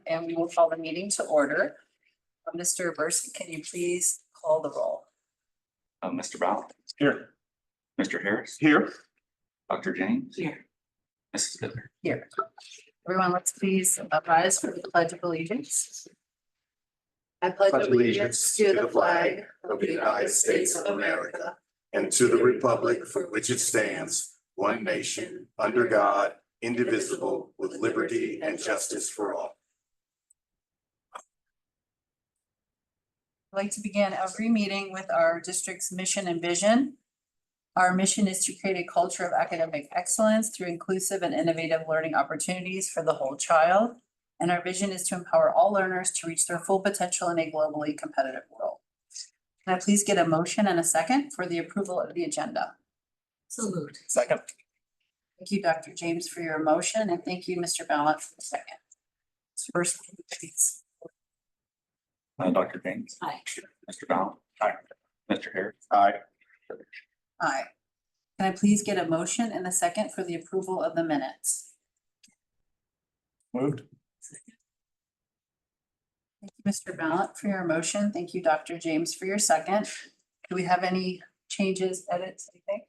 And we will call the meeting to order. Mr. Burson, can you please call the roll? Mr. Bell, Here. Mr. Harris, Here. Dr. James. Here. Mrs. Bittler. Here. Everyone, let's please rise for the Pledge of Allegiance. I pledge allegiance to the flag of the United States of America and to the republic for which it stands, one nation, under God, indivisible, with liberty and justice for all. I'd like to begin every meeting with our district's mission and vision. Our mission is to create a culture of academic excellence through inclusive and innovative learning opportunities for the whole child. And our vision is to empower all learners to reach their full potential in a globally competitive world. Can I please get a motion and a second for the approval of the agenda? So moved. Second. Thank you, Dr. James, for your motion, and thank you, Mr. Ballant, for the second. First, please. Dr. James. Aye. Mr. Bell. Aye. Mr. Harris. Aye. Aye. Can I please get a motion and a second for the approval of the minutes? Moved. Thank you, Mr. Ballant, for your motion. Thank you, Dr. James, for your second. Do we have any changes, edits, anything?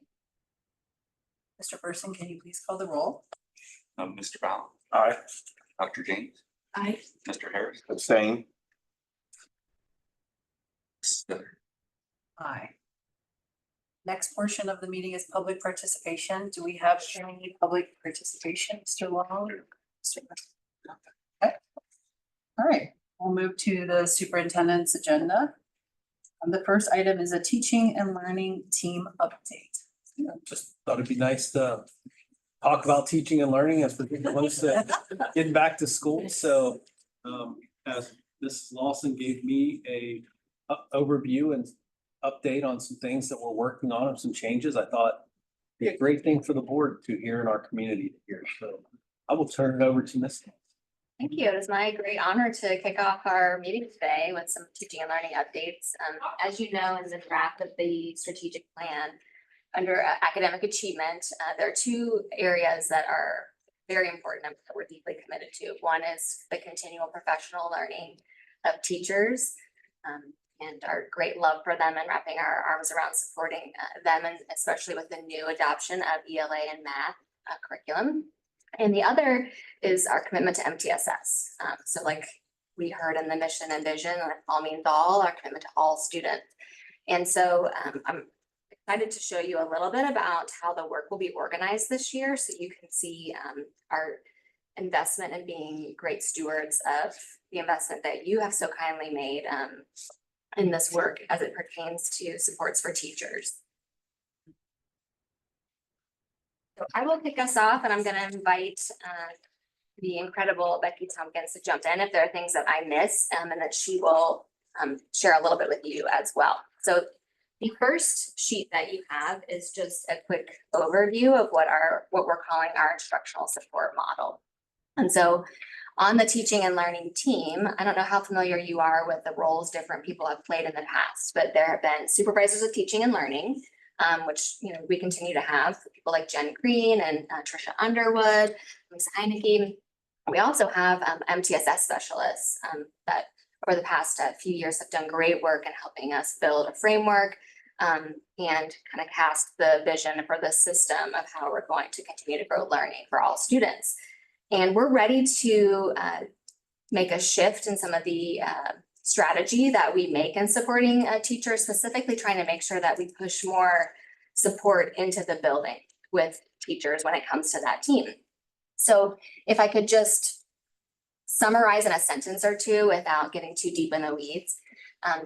Mr. Burson, can you please call the roll? Mr. Bell. Aye. Dr. James. Aye. Mr. Harris. Abstain. Mrs. Bittler. Aye. Next portion of the meeting is public participation. Do we have any public participation, Mr. Long? Okay. All right, we'll move to the superintendent's agenda. The first item is a teaching and learning team update. Just thought it'd be nice to talk about teaching and learning as we're getting close to getting back to school. So as Mrs. Lawson gave me a overview and update on some things that we're working on and some changes, I thought it'd be a great thing for the board to hear in our community to hear. So I will turn it over to Ms. Thank you. It is my great honor to kick off our meeting today with some teaching and learning updates. As you know, in the draft of the strategic plan under academic achievement, there are two areas that are very important and that we're deeply committed to. One is the continual professional learning of teachers and our great love for them and wrapping our arms around supporting them, and especially with the new adoption of ELA and math curriculum. And the other is our commitment to MTSS. So like we heard in the mission and vision, all means all, our commitment to all students. And so I'm excited to show you a little bit about how the work will be organized this year, so you can see our investment in being great stewards of the investment that you have so kindly made in this work as it pertains to supports for teachers. So I will kick us off, and I'm going to invite the incredible Becky Tompkins to jump in if there are things that I miss, and that she will share a little bit with you as well. So the first sheet that you have is just a quick overview of what we're calling our instructional support model. And so on the teaching and learning team, I don't know how familiar you are with the roles different people have played in the past, but there have been supervisors of teaching and learning, which we continue to have people like Jen Green and Trisha Underwood, Lisa Heineke. We also have MTSS specialists that over the past few years have done great work in helping us build a framework and kind of cast the vision for the system of how we're going to continue to grow learning for all students. And we're ready to make a shift in some of the strategy that we make in supporting teachers, specifically trying to make sure that we push more support into the building with teachers when it comes to that team. So if I could just summarize in a sentence or two without getting too deep in the weeds,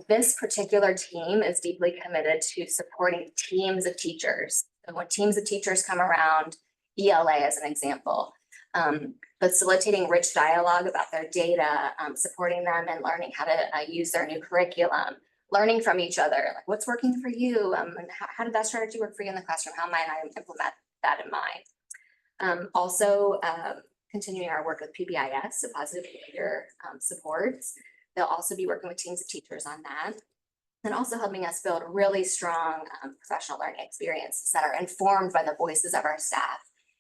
this particular team is deeply committed to supporting teams of teachers. So when teams of teachers come around, ELA as an example, facilitating rich dialogue about their data, supporting them and learning how to use their new curriculum, learning from each other, like what's working for you, and how did that strategy work for you in the classroom? How might I implement that in mine? Also, continuing our work with PBIS, so positive behavior supports. They'll also be working with teams of teachers on that. And also helping us build really strong professional learning experiences that are informed by the voices of our staff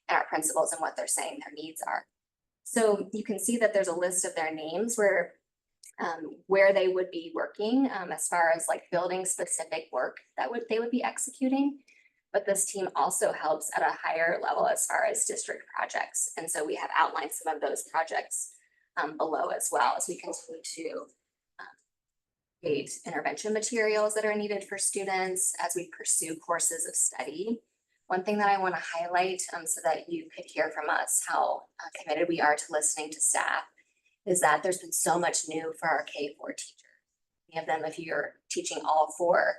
and our principals and what they're saying their needs are. So you can see that there's a list of their names where they would be working as far as like building specific work that they would be executing. But this team also helps at a higher level as far as district projects. And so we have outlined some of those projects below as well as we continue to create intervention materials that are needed for students as we pursue courses of study. One thing that I want to highlight so that you could hear from us how committed we are to listening to staff is that there's been so much new for our K-4 teachers. Many of them, if you're teaching all 4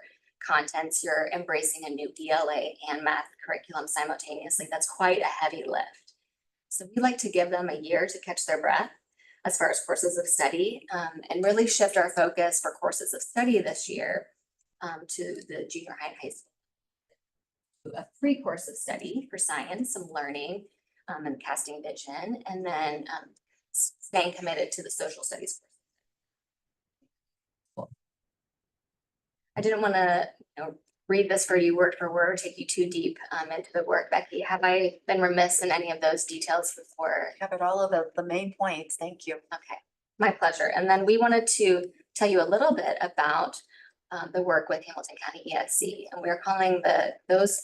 contents, you're embracing a new ELA and math curriculum simultaneously. That's quite a heavy lift. So we like to give them a year to catch their breath as far as courses of study and really shift our focus for courses of study this year to the junior high and high school. A free course of study for science, some learning and casting vision, and then staying committed to the social studies course. I didn't want to read this for you word for word, take you too deep into the work. Becky, have I been remiss in any of those details before? Covered all of the main points. Thank you. Okay, my pleasure. And then we wanted to tell you a little bit about the work with Hamilton County ESC, and we're calling those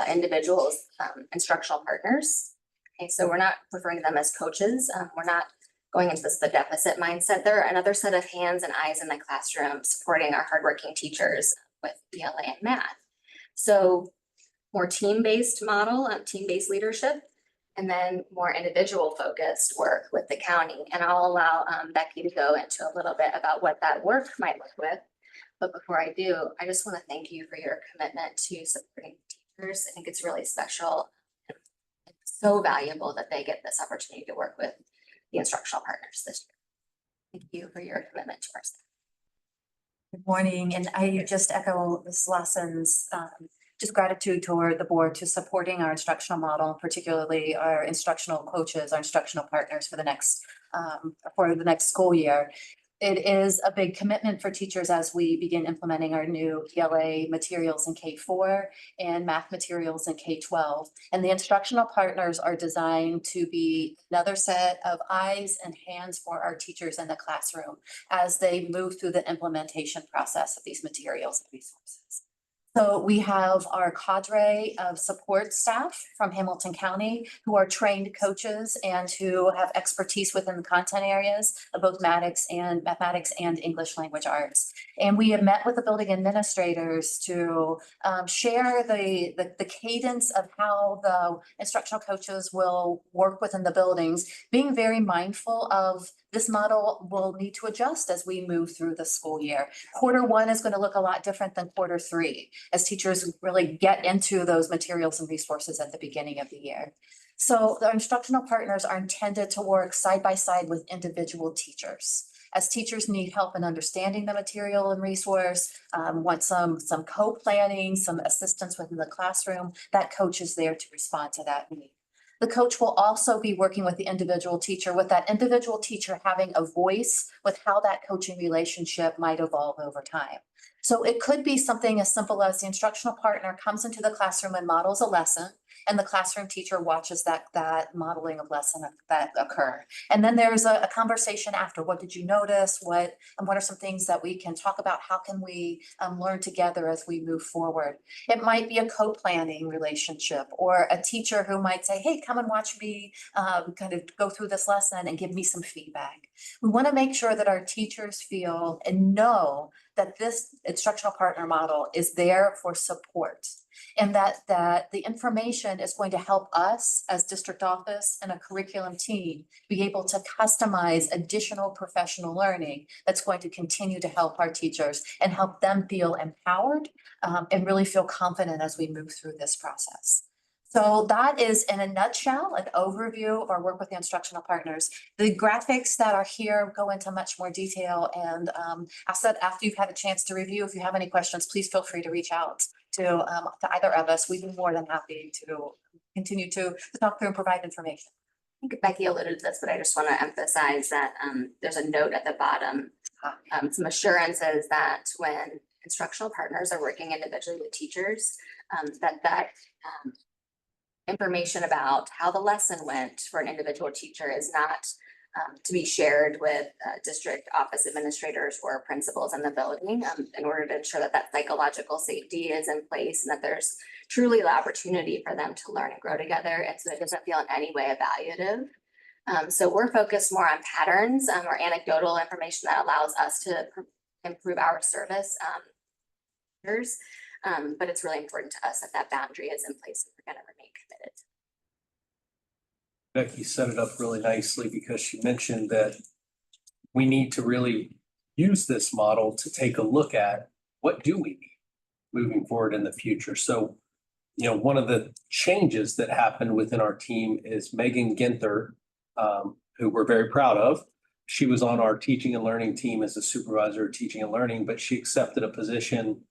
individuals instructional partners. Okay, so we're not referring to them as coaches. We're not going into the deficit mindset. They're another set of hands and eyes in the classroom supporting our hardworking teachers with ELA and math. So more team-based model, team-based leadership, and then more individual focused work with the county. And I'll allow Becky to go into a little bit about what that work might look with. But before I do, I just want to thank you for your commitment to supporting teachers. I think it's really special and so valuable that they get this opportunity to work with the instructional partners this year. Thank you for your commitment to our staff. Good morning, and I just echo Ms. Lawson's just gratitude toward the board to supporting our instructional model, particularly our instructional coaches, our instructional partners for the next school year. It is a big commitment for teachers as we begin implementing our new ELA materials in K-4 and math materials in K-12. And the instructional partners are designed to be another set of eyes and hands for our teachers in the classroom as they move through the implementation process of these materials and resources. So we have our cadre of support staff from Hamilton County who are trained coaches and who have expertise within the content areas of both mathematics and English language arts. And we have met with the building administrators to share the cadence of how the instructional coaches will work within the buildings, being very mindful of this model will need to adjust as we move through the school year. Q1 is going to look a lot different than Q3 as teachers really get into those materials and resources at the beginning of the year. So the instructional partners are intended to work side by side with individual teachers. As teachers need help in understanding the material and resource, want some co-planning, some assistance within the classroom, that coach is there to respond to that need. The coach will also be working with the individual teacher, with that individual teacher having a voice with how that coaching relationship might evolve over time. So it could be something as simple as the instructional partner comes into the classroom and models a lesson, and the classroom teacher watches that modeling of lesson that occur. And then there's a conversation after. What did you notice? What are some things that we can talk about? How can we learn together as we move forward? It might be a co-planning relationship, or a teacher who might say, hey, come and watch me kind of go through this lesson and give me some feedback. We want to make sure that our teachers feel and know that this instructional partner model is there for support, and that the information is going to help us as district office and a curriculum team be able to customize additional professional learning that's going to continue to help our teachers and help them feel empowered and really feel confident as we move through this process. So that is, in a nutshell, an overview of our work with the instructional partners. The graphics that are here go into much more detail, and ask that after you've had a chance to review, if you have any questions, please feel free to reach out to either of us. We'd be more than happy to continue to talk through and provide information. I think Becky alluded to this, but I just want to emphasize that there's a note at the bottom, some assurances that when instructional partners are working individually with teachers, that information about how the lesson went for an individual teacher is not to be shared with district office administrators or principals in the building in order to ensure that that psychological safety is in place and that there's truly the opportunity for them to learn and grow together. And so it doesn't feel in any way evaluative. So we're focused more on patterns or anecdotal information that allows us to improve our service. But it's really important to us that that boundary is in place if we're going to remain committed. Becky set it up really nicely because she mentioned that we need to really use this model to take a look at what do we need moving forward in the future. So, one of the changes that happened within our team is Megan Ginther, who we're very proud of. She was on our teaching and learning team as a supervisor of teaching and learning, but she accepted a position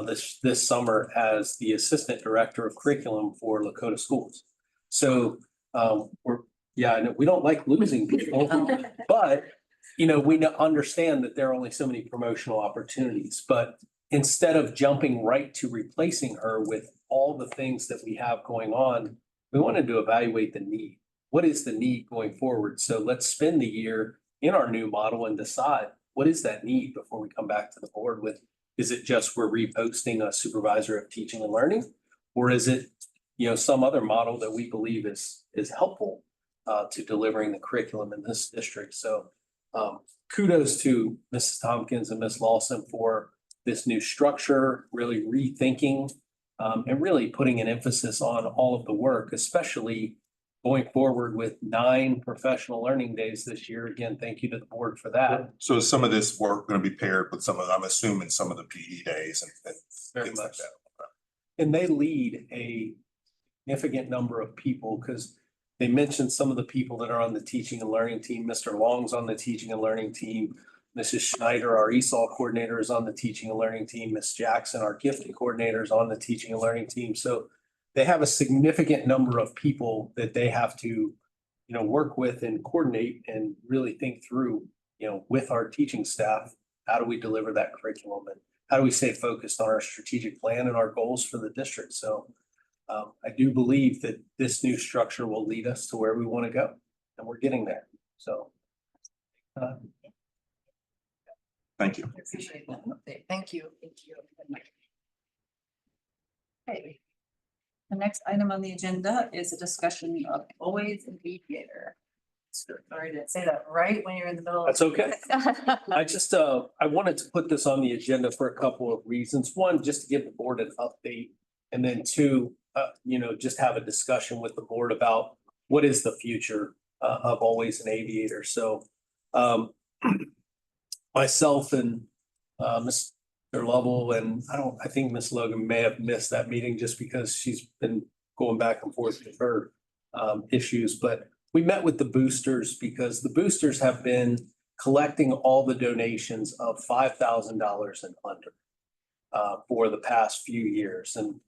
this summer as the assistant director of curriculum for Lakota schools. So we don't like losing people, but we understand that there are only so many promotional opportunities. But instead of jumping right to replacing her with all the things that we have going on, we wanted to evaluate the need. What is the need going forward? So let's spend the year in our new model and decide what is that need before we come back to the board with. Is it just we're reposting a supervisor of teaching and learning? Or is it, some other model that we believe is helpful to delivering the curriculum in this district? So kudos to Mrs. Tompkins and Ms. Lawson for this new structure, really rethinking and really putting an emphasis on all of the work, especially going forward with 9 professional learning days this year. Again, thank you to the board for that. So is some of this work going to be paired with I'm assuming some of the PE days and Very things like much. that. And they lead a significant number of people because they mentioned some of the people that are on the teaching and learning team. Mr. Long's on the teaching and learning team. Mrs. Schneider, our ESOL coordinator, is on the teaching and learning team. Ms. Jackson, our gifting coordinator, is on the teaching and learning team. So they have a significant number of people that they have to, work with and coordinate and really think through, with our teaching staff, how do we deliver that curriculum and how do we stay focused on our strategic plan and our goals for the district? So I do believe that this new structure will lead us to where we want to go, and we're getting there. So. Thank you. Appreciate that update. Thank you. Thank you. Okay. The next item on the agenda is a discussion of always a mediator. Sorry to say that right when you're in the middle. That's okay. I just, I wanted to put this on the agenda for a couple of reasons. One, just to give the board an update. And then 2, just have a discussion with the board about what is the future of Always an Aviator. So myself and Mr. Lovell and I think Ms. Logan may have missed that meeting just because she's been going back and forth with her issues. But we met with the boosters because the boosters have been collecting all the donations of $5,000 and under for the past few years. And,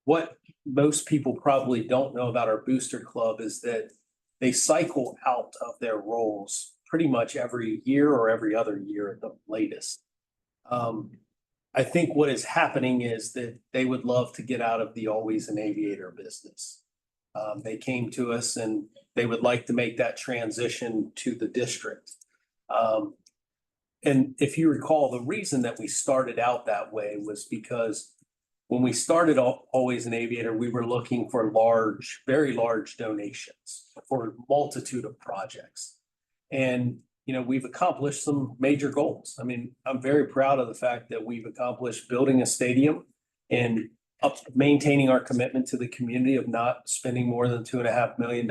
what most people probably don't know about our booster club is that they cycle out of their roles pretty much every year or every other year at the latest. I think what is happening is that they would love to get out of the Always an Aviator business. They came to us and they would like to make that transition to the district. And if you recall, the reason that we started out that way was because when we started Always an Aviator, we were looking for very large donations for a multitude of projects. And, we've accomplished some major goals. I mean, I'm very proud of the fact that we've accomplished building a stadium and maintaining our commitment to the community of not spending more than $2.5 million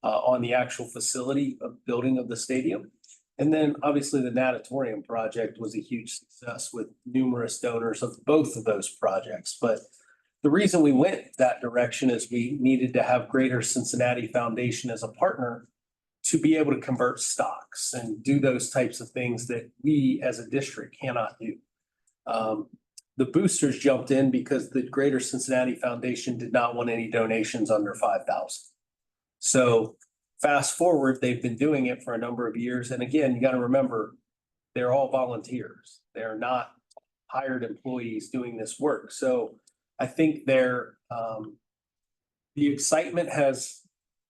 on the actual facility of building of the stadium. And then obviously the natatorium project was a huge success with numerous donors of both of those projects. But the reason we went that direction is we needed to have Greater Cincinnati Foundation as a partner to be able to convert stocks and do those types of things that we as a district cannot do. The boosters jumped in because the Greater Cincinnati Foundation did not want any donations under 5,000. So fast forward, they've been doing it for a number of years. And again, you got to remember, they're all volunteers. They're not hired employees doing this work. So I think their the excitement has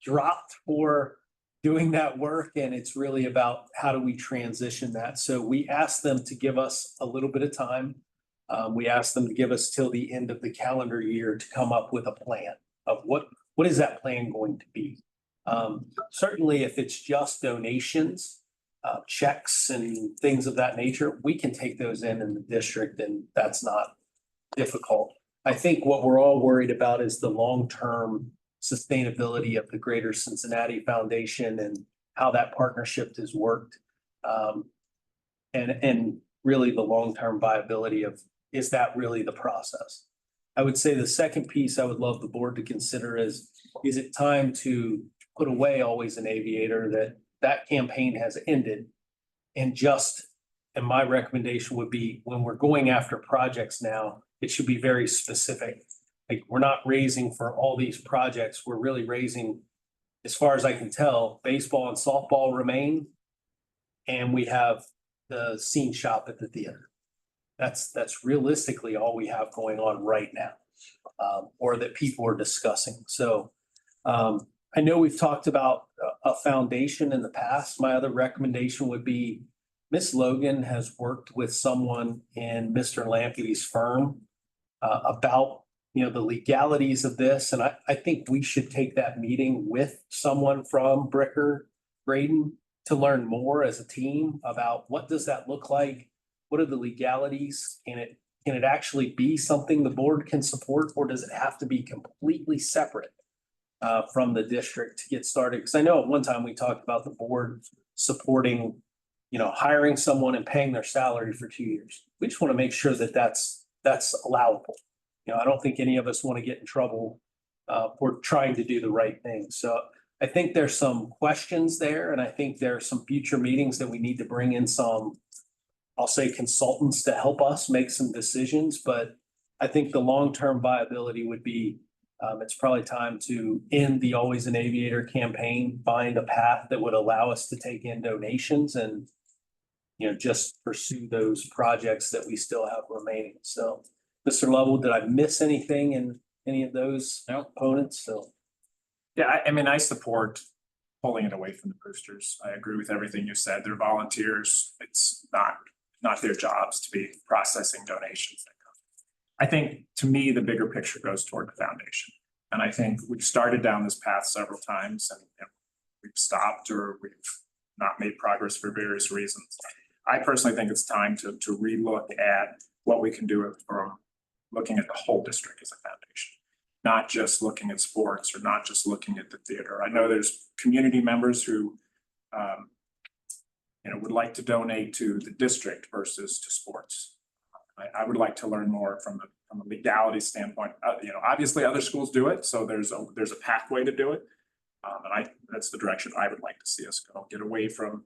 dropped for doing that work, and it's really about how do we transition that. So we asked them to give us a little bit of time. We asked them to give us till the end of the calendar year to come up with a plan of what is that plan going to be. Certainly, if it's just donations, checks and things of that nature, we can take those in the district, and that's not difficult. I think what we're all worried about is the long-term sustainability of the Greater Cincinnati Foundation and how that partnership has worked. And really the long-term viability of, is that really the process? I would say the second piece I would love the board to consider is it time to put away Always an Aviator, that campaign has ended? And my recommendation would be when we're going after projects now, it should be very specific. Like, we're not raising for all these projects. We're really raising, as far as I can tell, baseball and softball remain. And we have the scene shop at the theater. That's realistically all we have going on right now, or that people are discussing. So I know we've talked about a foundation in the past. My other recommendation would be Miss Logan has worked with someone in Mr. Lampety's firm about the legalities of this. And I think we should take that meeting with someone from Bricker, Braden, to learn more as a team about what does that look like? What are the legalities? Can it actually be something the board can support, or does it have to be completely separate from the district to get started? Because I know at one time we talked about the board supporting, hiring someone and paying their salary for 2 years. We just want to make sure that that's allowable. I don't think any of us want to get in trouble for trying to do the right thing. So I think there's some questions there, and I think there are some future meetings that we need to bring in some, I'll say, consultants to help us make some decisions. But I think the long-term viability would be, it's probably time to end the Always an Aviator campaign, find a path that would allow us to take in donations and, just pursue those projects that we still have remaining. So, Mr. Lovell, did I miss anything in any of those components? So. Yeah, I mean, I support pulling it away from the boosters. I agree with everything you said. They're volunteers. It's not their jobs to be processing donations. I think, to me, the bigger picture goes toward the foundation. And I think we've started down this path several times and we've stopped, or we've not made progress for various reasons. I personally think it's time to relook at what we can do from looking at the whole district as a foundation, not just looking at sports or not just looking at the theater. I know there's community members who would like to donate to the district versus to sports. I would like to learn more from a legality standpoint. Obviously other schools do it, so there's a pathway to do it. And that's the direction I would like to see us go. Get away from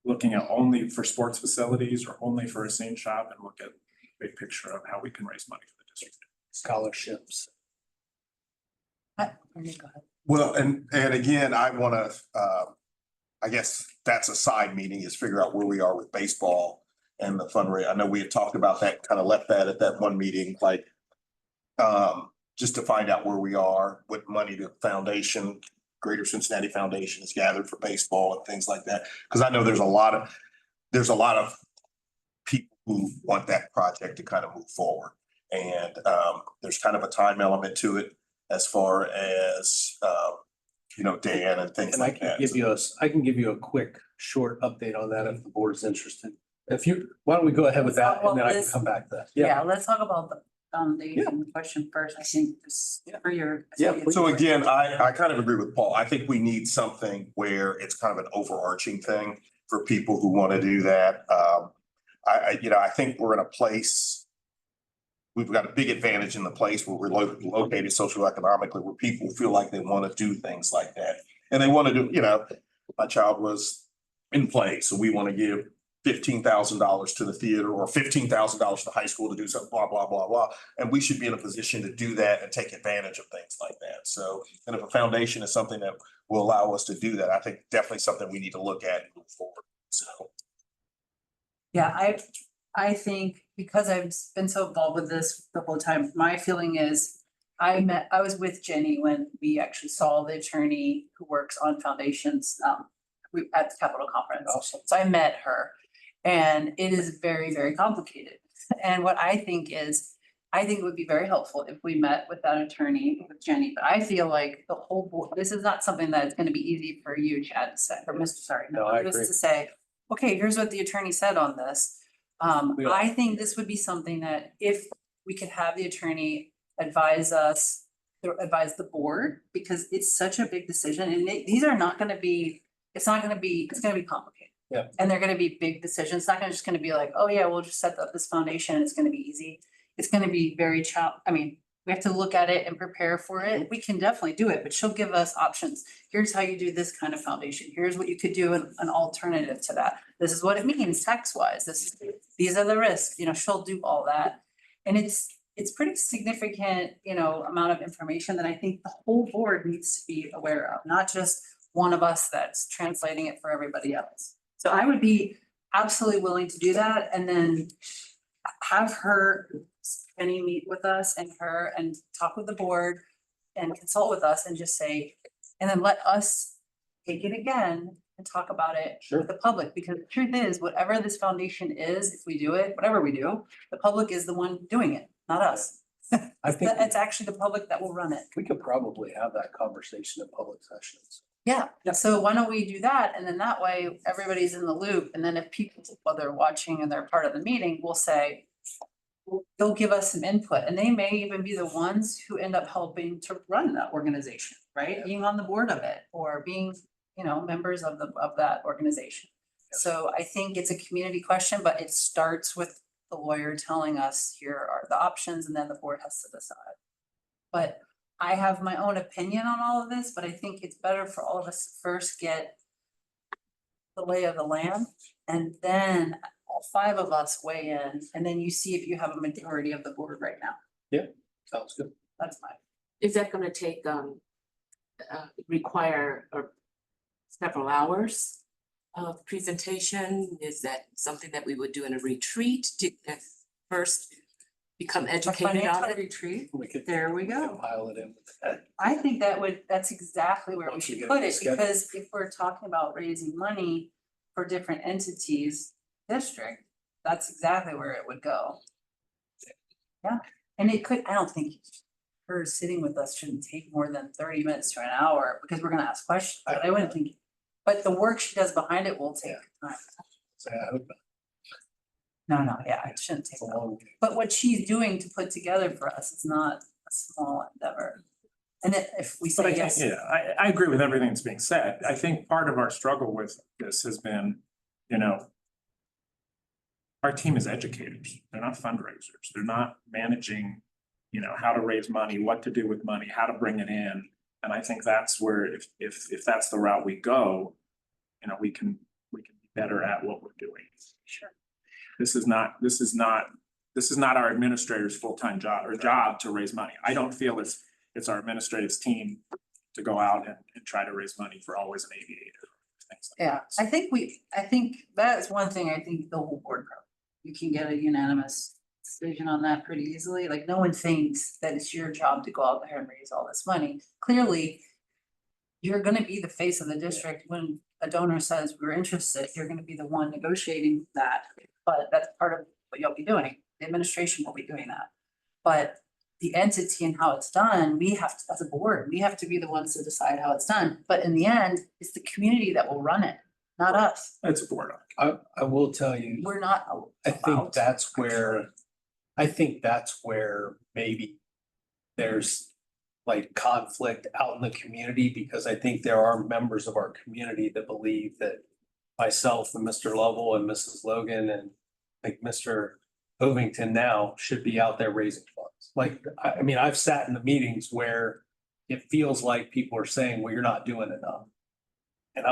looking at only for sports facilities or only for a scene shop, and look at the big picture of how we can raise money for the district. Scholarships. Go ahead. Well, and again, I want to, I guess that's a side meeting, is figure out where we are with baseball and the fundraiser. I know we had talked about that, kind of left that at that one meeting, like, just to find out where we are, what money the foundation, Greater Cincinnati Foundation, has gathered for baseball and things like that. Because I know there's a lot of people who want that project to kind of move forward. And there's kind of a time element to it as far as, Dan and things And like that. I can give you a quick, short update on that if the board's interested. Why don't we go ahead with that, and then I can come back to that. Yeah, let's talk about the foundation question first. I think just for your. So again, I kind of agree with Paul. I think we need something where it's kind of an overarching thing for people who want to do that. I think we're in a place, we've got a big advantage in the place where we're located socioeconomically, where people feel like they want to do things like that. And they want to do, my child was in play, so we want to give $15,000 to the theater or $15,000 to the high school to do something, blah, blah, blah, blah. And we should be in a position to do that and take advantage of things like that. So, and if a foundation is something that will allow us to do that, I think definitely something we need to look at and move forward. So. Yeah, I think because I've been so involved with this the whole time, my feeling is I was with Jenny when we actually saw the attorney who works on foundations, at the Capitol Conference. Awesome. So I met her and it is very, very complicated. And what I think is, I think it would be very helpful if we met with that attorney, with Jenny, but I feel like the whole board, this is not something that is gonna be easy for you, Chad, to say, or Mr. Sorry, No, I just agree. to say, okay, here's what the attorney said on this. We all- I think this would be something that if we could have the attorney advise us, or advise the board, because it's such a big decision and these are not gonna be, it's gonna be complicated. Yeah. And they're gonna be big decisions. It's not gonna just gonna be like, oh yeah, we'll just set up this foundation. It's gonna be easy. It's gonna be very I mean, we have to look at it and prepare for it. We can definitely do it, but she'll give us options. Here's how you do this kind of foundation. Here's what you could do, an alternative to that. This is what it means tax wise. These are the risks, you know, she'll do all that. And it's pretty significant, you know, amount of information that I think the whole board needs to be aware of, not just one of us that's translating it for everybody else. So I would be absolutely willing to do that and then have her, Penny, meet with us and her and talk with the board and consult with us and just say, and then let us take it again and talk about it Sure. with the public, because the truth is, whatever this foundation is, if we do it, whatever we do, the public is the one doing it, not us. I think It's actually the public that will run it. we could probably have that conversation in public sessions. Yeah, so why don't we do that? And then that way, everybody's in the loop. And then if people, while they're watching and they're part of the meeting, will say, they'll give us some input, and they may even be the ones who end up helping to run that organization, right? Yeah. Being on the board of it or being, you know, members of that organization. Yeah. So I think it's a community question, but it starts with the lawyer telling us, here are the options, and then the board has to decide. But I have my own opinion on all of this, but I think it's better for all of us to first get the lay of the land, and then all five of us weigh in, and then you see if you have a majority of the board right now. Sounds good. That's my. Is that gonna take, require several hours of presentation? Is that something that we would do in a retreat to first become A educated financial on it? retreat, We could. there we go. Compile it in with that. I think that's exactly where we Once we should get put it it, together. because if we're talking about raising money for different entities, district, that's exactly where it would go. Yeah, and it could, I don't think her sitting with us shouldn't take more than 30 minutes to an hour, because we're gonna ask questions, but I wouldn't think. But the work she does behind it will take time. So I hope No, yeah, it shouldn't take it's a that long. long. But what she's doing to put together for us is not a small endeavor. And if we But say I yes. yeah, I agree with everything that's being said. I think part of our struggle with this has been, you know, our team is educators. They're not fundraisers. They're not managing, you know, how to raise money, what to do with money, how to bring it in. And I think that's where if that's the route we go, you know, we can be better at what we're doing. Sure. This is not our administrator's full-time job to raise money. I don't feel it's our administrative team to go out and try to raise money for Always an Aviator. Things like Yeah, that. I think that is one thing I think the whole board, you can get a unanimous decision on that pretty easily. Like, no one thinks that it's your job to go out there and raise all this money. Clearly, you're gonna be the face of the district. When a donor says we're interested, you're gonna be the one negotiating that. But that's part of what you'll be doing. The administration will be doing that. But the entity and how it's done, we have to, as a board, we have to be the ones to decide how it's done. But in the end, it's the community that will run it, not us. It's a board. I will tell you, We're not. I think that's where maybe there's like conflict out in the community, because I think there are members of our community that believe that myself and Mr. Lovell and Mrs. Logan and like Mr. Ovington now should be out there raising funds. Like, I mean, I've sat in the meetings where it feels like people are saying, well, you're not doing enough. And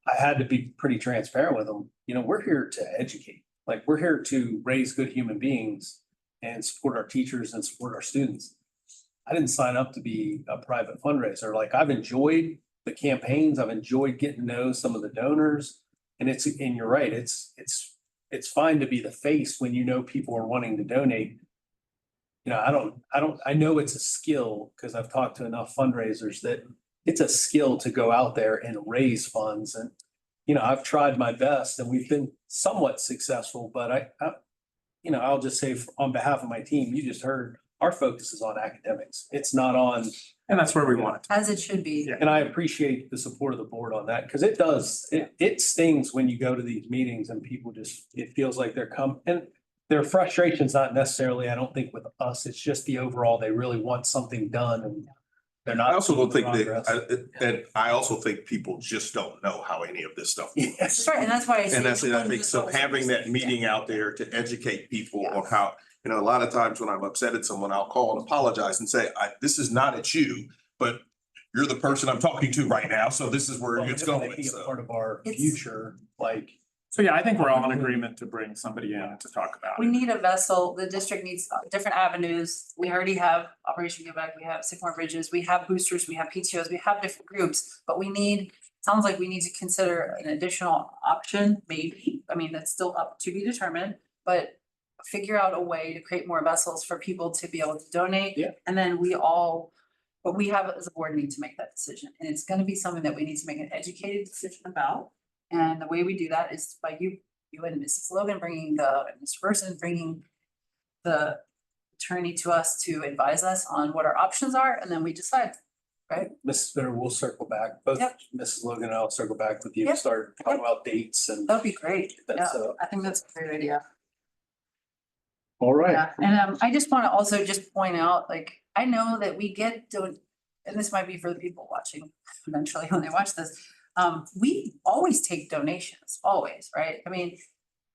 I had to be pretty transparent with them. You know, we're here to educate. Like, we're here to raise good human beings and support our teachers and support our students. I didn't sign up to be a private fundraiser. Like, I've enjoyed the campaigns. I've enjoyed getting to know some of the donors. And you're right, it's fine to be the face when you know people are wanting to donate. I know it's a skill because I've talked to enough fundraisers that it's a skill to go out there and raise funds. And, I've tried my best and we've been somewhat successful, but I'll just say on behalf of my team, you just heard our focus is on academics. It's not on, And that's where we want it. As it should be. Yeah. and I appreciate the support of the board on that because it stings when you go to these meetings and people it feels like and their frustration's not necessarily, I don't think with us, it's just the overall, they really want something done and they're not. I also don't think progress. and I also think people just don't know how any of this stuff. Yes. That's right, and that's why I say. And that's, I think, so join having that the- meeting out there to educate people Yeah. on how, a lot of times when I'm upset at someone, I'll call and apologize and say, this is not at you, but you're the person I'm talking to right now, so this is where Well, it's it's gonna going. be a So part of our It's- future, like. So yeah, I think we're all in agreement to bring somebody in to talk about We it. need a vessel, the district needs different avenues, we already have Operation Give Back, we have Sycamore Bridges, we have boosters, we have PTOs, we have different groups, but sounds like we need to consider an additional option, maybe, I mean, that's still up to be determined, but figure out a way to create more vessels for people to be able to donate. Yeah. And then but we have as a board need to make that decision, and it's gonna be something that we need to make an educated decision about. And the way we do that is by you and Mrs. Logan Mr. Person bringing the attorney to us to advise us on what our options are, and then we decide, right? Mrs. Spinner, we'll circle back, both Yep. Mrs. Logan and I'll circle back with you, Yep. start talking about dates and. That'd be great. Yeah, That's, I think that's a great idea. All right. Yeah, and I just wanna also just point out, like, I know that we and this might be for the people watching eventually when they watch this. We always take donations, always, right? I mean,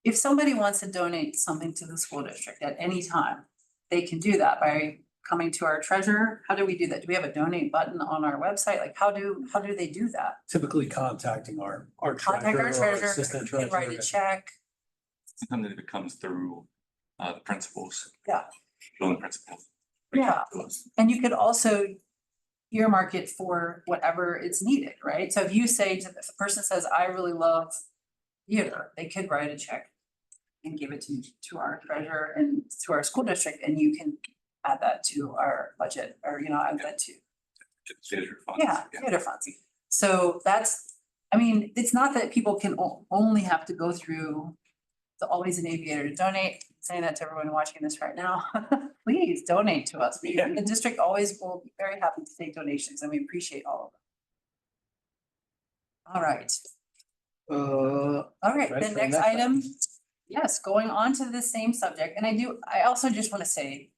if somebody wants to donate something to the school district at any time, they can do that by coming to our treasurer. How do we do that? Do we have a donate button on our website? Like, how do they do that? Typically contacting our Contact our treasurer, our treasurer, assistant they write a treasurer. check. Sometimes it comes through the principals. Yeah. Building principals. Yeah. To us. And you could also earmark it for whatever it's needed, right? So if you say if the person says, I really love theater, they could write a check and give it to our treasurer and to our school district, and you can add that to our budget, or, add that to, To the theater funds. yeah, theater funds. So it's not that people can only have to go through the Always an Aviator to donate. Saying that to everyone watching this right now, please donate to us. The district always will be very happy to take donations, and we appreciate all of them. All right, Ready the for the next next item, yes, going on to the same subject, and I also just wanna say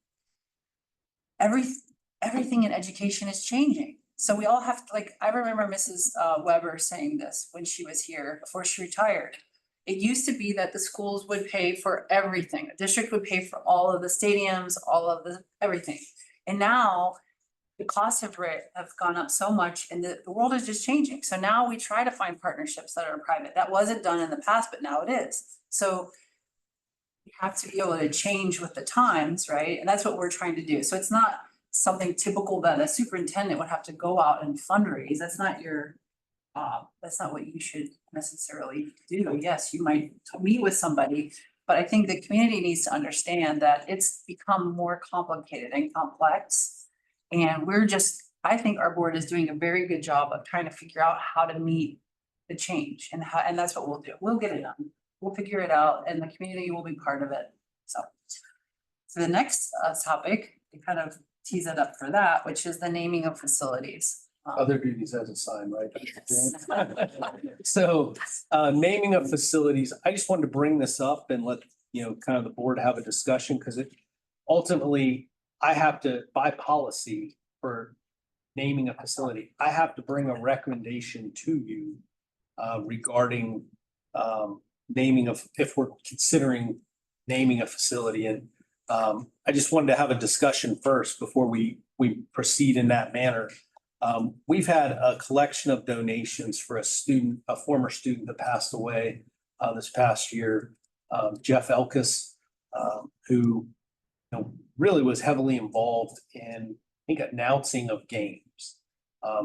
everything in education is changing. So we all have to, I remember Mrs. Weber saying this when she was here before she retired. It used to be that the schools would pay for everything. The district would pay for all of the stadiums, all of everything. And now the costs have gone up so much, and the world is just changing. So now we try to find partnerships that are private. That wasn't done in the past, but now it is. So you have to be able to change with the times, right? And that's what we're trying to do. So it's not something typical that a superintendent would have to go out and fundraise. That's not what you should necessarily do. Yes, you might meet with somebody, but I think the community needs to understand that it's become more complicated and complex. And I think our board is doing a very good job of trying to figure out how to meet the change, and that's what we'll do. We'll get it done. We'll figure it out, and the community will be part of it. So the next topic, to kind of tease it up for that, which is the naming of facilities. Other duties as assigned, right? Yes. So, naming of facilities, I just wanted to bring this up and let, kind of the board have a discussion, because ultimately, I have to, by policy for naming a facility, I have to bring a recommendation to you regarding if we're considering naming a facility. And I just wanted to have a discussion first before we proceed in that manner. We've had a collection of donations for a former student that passed away this past year, Jeff Elkis, who really was heavily involved in, I think, announcing of games.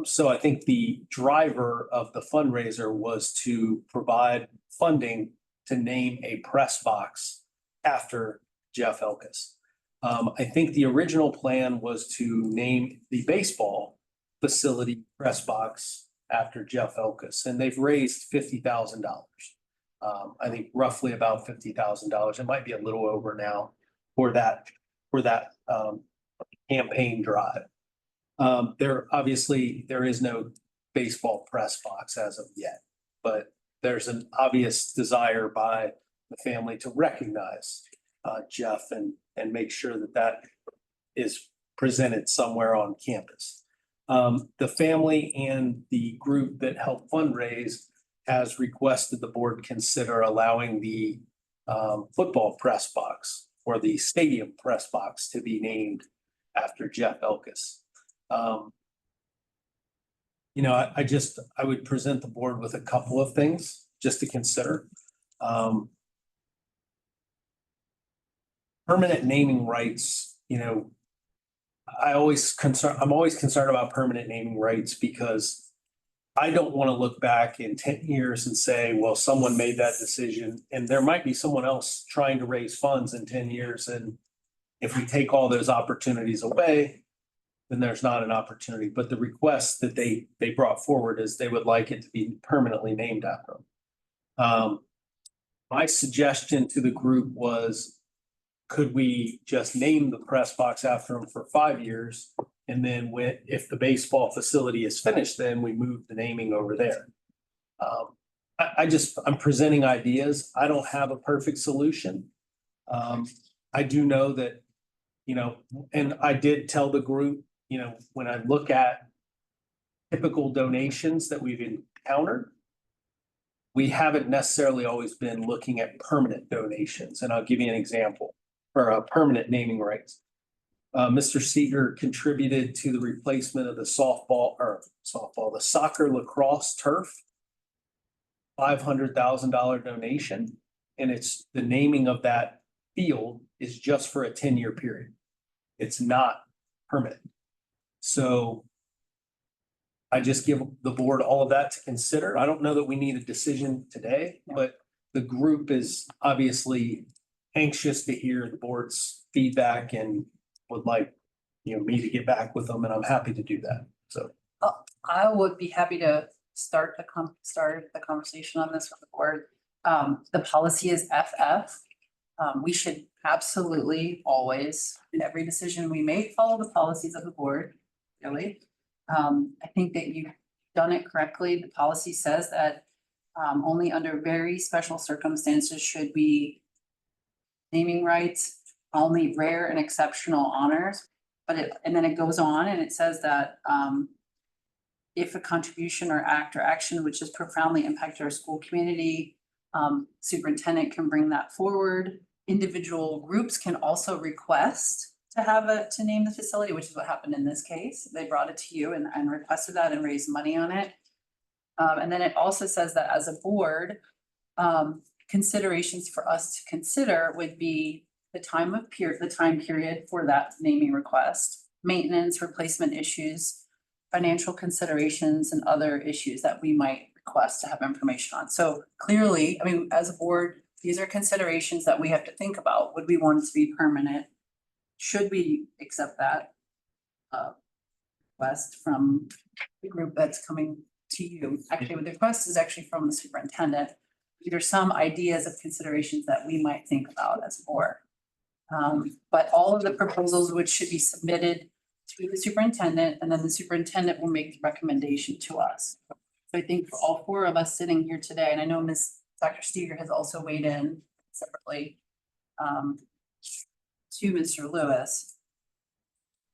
So I think the driver of the fundraiser was to provide funding to name a press box after Jeff Elkis. I think the original plan was to name the baseball facility press box after Jeff Elkus, and they've raised $50,000. I think roughly about $50,000. It might be a little over now for that campaign drive. There is no baseball press box as of yet, but there's an obvious desire by the family to recognize Jeff and make sure that that is presented somewhere on campus. The family and the group that helped fundraise has requested the board consider allowing the football press box or the stadium press box to be named after Jeff Elkus. I would present the board with a couple of things just to consider. Permanent naming rights, I'm always concerned about permanent naming rights because I don't want to look back in 10 years and say, well, someone made that decision and there might be someone else trying to raise funds in 10 years. And if we take all those opportunities away, then there's not an opportunity. But the request that they brought forward is they would like it to be permanently named after them. My suggestion to the group was, could we just name the press box after them for 5 years? And then if the baseball facility is finished, then we move the naming over there. I'm presenting ideas. I don't have a perfect solution. I do know that, and I did tell the group, when I look at typical donations that we've encountered, we haven't necessarily always been looking at permanent donations. And I'll give you an example for a permanent naming rights. Mr. Seeger contributed to the replacement of the the soccer lacrosse turf, $500,000 donation. And it's the naming of that field is just for a 10-year period. It's not permanent. So I just give the board all of that to consider. I don't know that we need a decision today, but the group is obviously anxious to hear the board's feedback and would like, me to get back with them, and I'm happy to do that. So I would be happy to start the conversation on this with the board. The policy is FF. We should absolutely always, in every decision we make, follow the policies of the board, really. I think that you've done it correctly. The policy says that only under very special circumstances should be naming rights, only rare and exceptional honors. And then it goes on and it says that if a contribution or act or action which has profoundly impacted our school community, superintendent can bring that forward. Individual groups can also request to name the facility, which is what happened in this case. They brought it to you and requested that and raised money on it. And then it also says that as a board, considerations for us to consider would be the time period for that naming request, maintenance, replacement issues, financial considerations, and other issues that we might request to have information on. So clearly, as a board, these are considerations that we have to think about. Would we want it to be permanent? Should we accept that request from the group that's coming to you? Actually, the request is actually from the superintendent. These are some ideas of considerations that we might think about as a board. But all of the proposals which should be submitted to the superintendent, and then the superintendent will make the recommendation to us. So I think for all four of us sitting here today, and I know Dr. Steger has also weighed in separately to Mr. Lewis.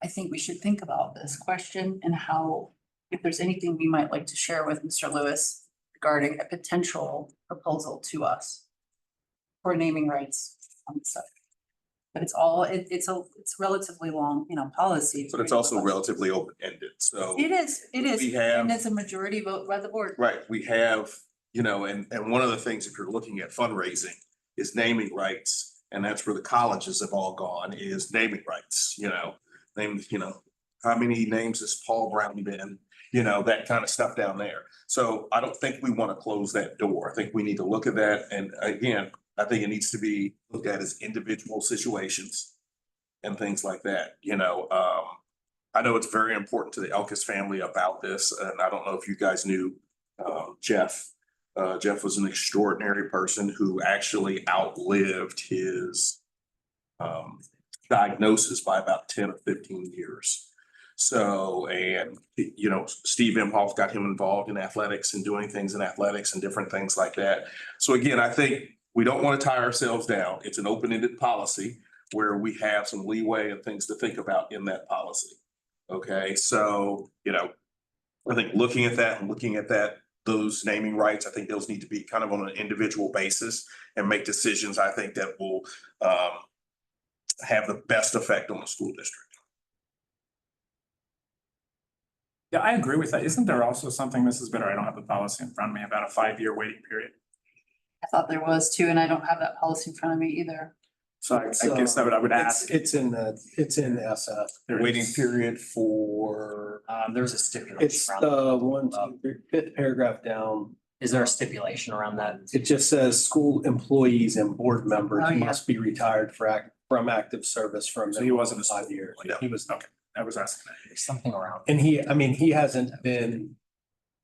I think we should think about this question and how, if there's anything we might like to share with Mr. Lewis regarding a potential proposal to us for naming rights on the subject. But it's relatively long, policy. But it's also relatively open-ended, so. It is, We have- and it's a majority vote by the board. Right, we have, and one of the things, if you're looking at fundraising, is naming rights. And that's where the colleges have all gone, is naming rights, how many names has Paul Brown been, that kind of stuff down there. So I don't think we want to close that door. I think we need to look at that. And again, I think it needs to be looked at as individual situations. and things like that, you know. I know it's very important to the Elkis family about this, and I don't know if you guys knew Jeff. Jeff was an extraordinary person who actually outlived his diagnosis by about 10 or 15 years. So, and, you know, Steve Imhoff got him involved in athletics and doing things in athletics and different things like that. So again, I think we don't want to tie ourselves down. It's an open-ended policy where we have some leeway and things to think about in that policy. Okay, so, you know, I think looking at that and looking at that, those naming rights, I think those need to be kind of on an individual basis and make decisions, I think, that will have the best effect on the school district. Yeah, I agree with that. Isn't there also something, Mrs. Bitter, I don't have the policy in front of me, about a 5-year waiting period? I thought there was too, and I don't have that policy in front of me either. So I guess that I would ask. It's in the SF. There is- Waiting period for, There's a stipulation It's around, the one, two, three, fifth paragraph down. is there a stipulation around that? It just says school employees and board members Oh, yeah. must be retired from active service from. So he wasn't a 5 school years. employee. He was, Okay, I was asking that. There's something around. and he hasn't been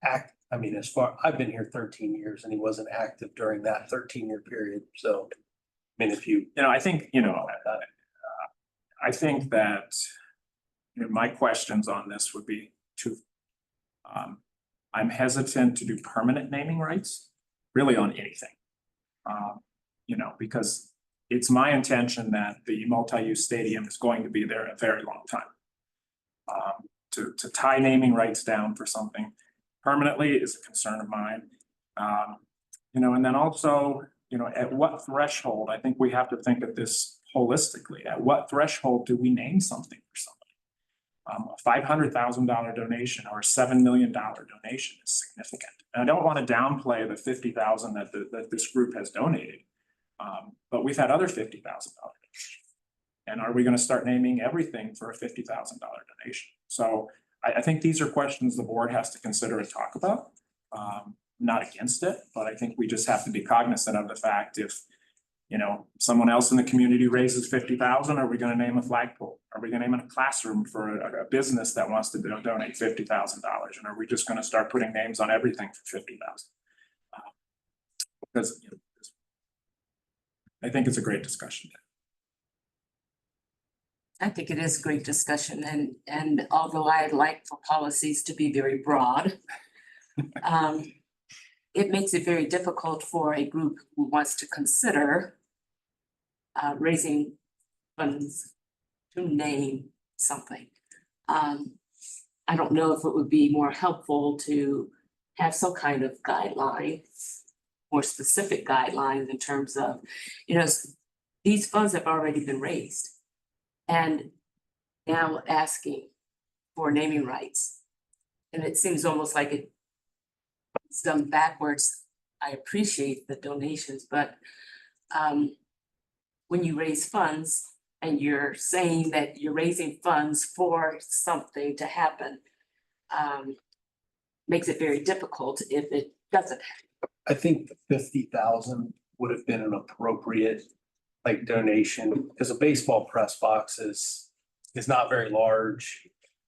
as far, I've been here 13 years and he wasn't active during that 13-year period. So, I mean, if you. You know, I think, I think that, my questions on this would be two. I'm hesitant to do permanent naming rights, really on anything. Because it's my intention that the multi-use stadium is going to be there a very long time. To tie naming rights down for something permanently is a concern of mine. And then also, at what threshold, I think we have to think of this holistically. At what threshold do we name something for somebody? A $500,000 donation or a $7 million donation is significant. And I don't want to downplay the $50,000 that this group has donated. But we've had other $50,000 donations. And are we going to start naming everything for a $50,000 donation? So I think these are questions the board has to consider and talk about. Not against it, but I think we just have to be cognizant of the fact if, someone else in the community raises 50,000, are we going to name a flagpole? Are we going to name a classroom for a business that wants to donate $50,000? And are we just going to start putting names on everything for 50,000? Because I think it's a great discussion. I think it is a great discussion and although I'd like for policies to be very broad, it makes it very difficult for a group who wants to consider raising funds to name something. I don't know if it would be more helpful to have some kind of guideline, more specific guidelines in terms of, these funds have already been raised. And now asking for naming rights. And it seems almost like it's done backwards. I appreciate the donations, but when you raise funds and you're saying that you're raising funds for something to happen, makes it very difficult if it doesn't. I think the 50,000 would have been an appropriate donation, because a baseball press box is not very large.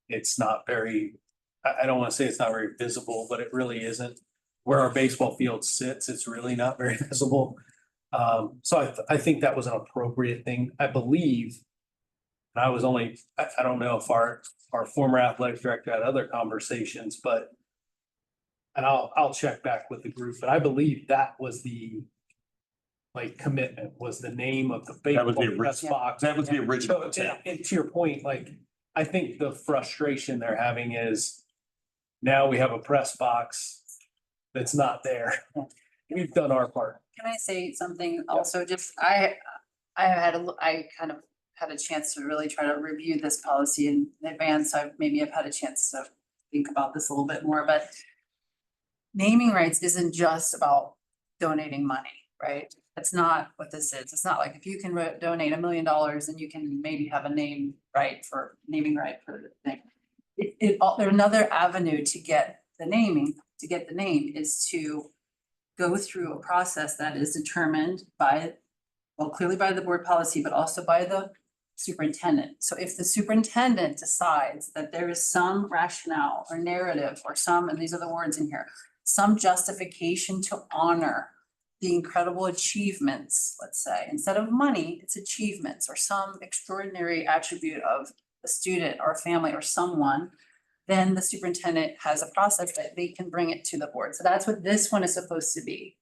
It's not very, I don't want to say it's not very visible, but it really isn't. Where our baseball field sits, it's really not very visible. So I think that was an appropriate thing. I believe, and I don't know if our former athletic director had other conversations, but and I'll check back with the group, but I believe that was the commitment, was the name of the baseball press box. that was the original So, intent. and to your point, I think the frustration they're having is now we have a press box that's not there. We've done our part. Can I say something also? Just, I kind of had a chance to really try to review this policy in advance. So I've had a chance to think about this a little bit more, but naming rights isn't just about donating money, right? That's not what this is. It's not like if you can donate $1 million and you can maybe have a naming right for the thing. Another avenue to get the name is to go through a process that is determined by, clearly by the board policy, but also by the superintendent. So if the superintendent decides that there is some rationale or narrative or some, and these are the words in here, some justification to honor the incredible achievements, let's say, instead of money, it's achievements or some extraordinary attribute of a student or a family or someone, then the superintendent has a process that they can bring it to the board. So that's what this one is supposed to be.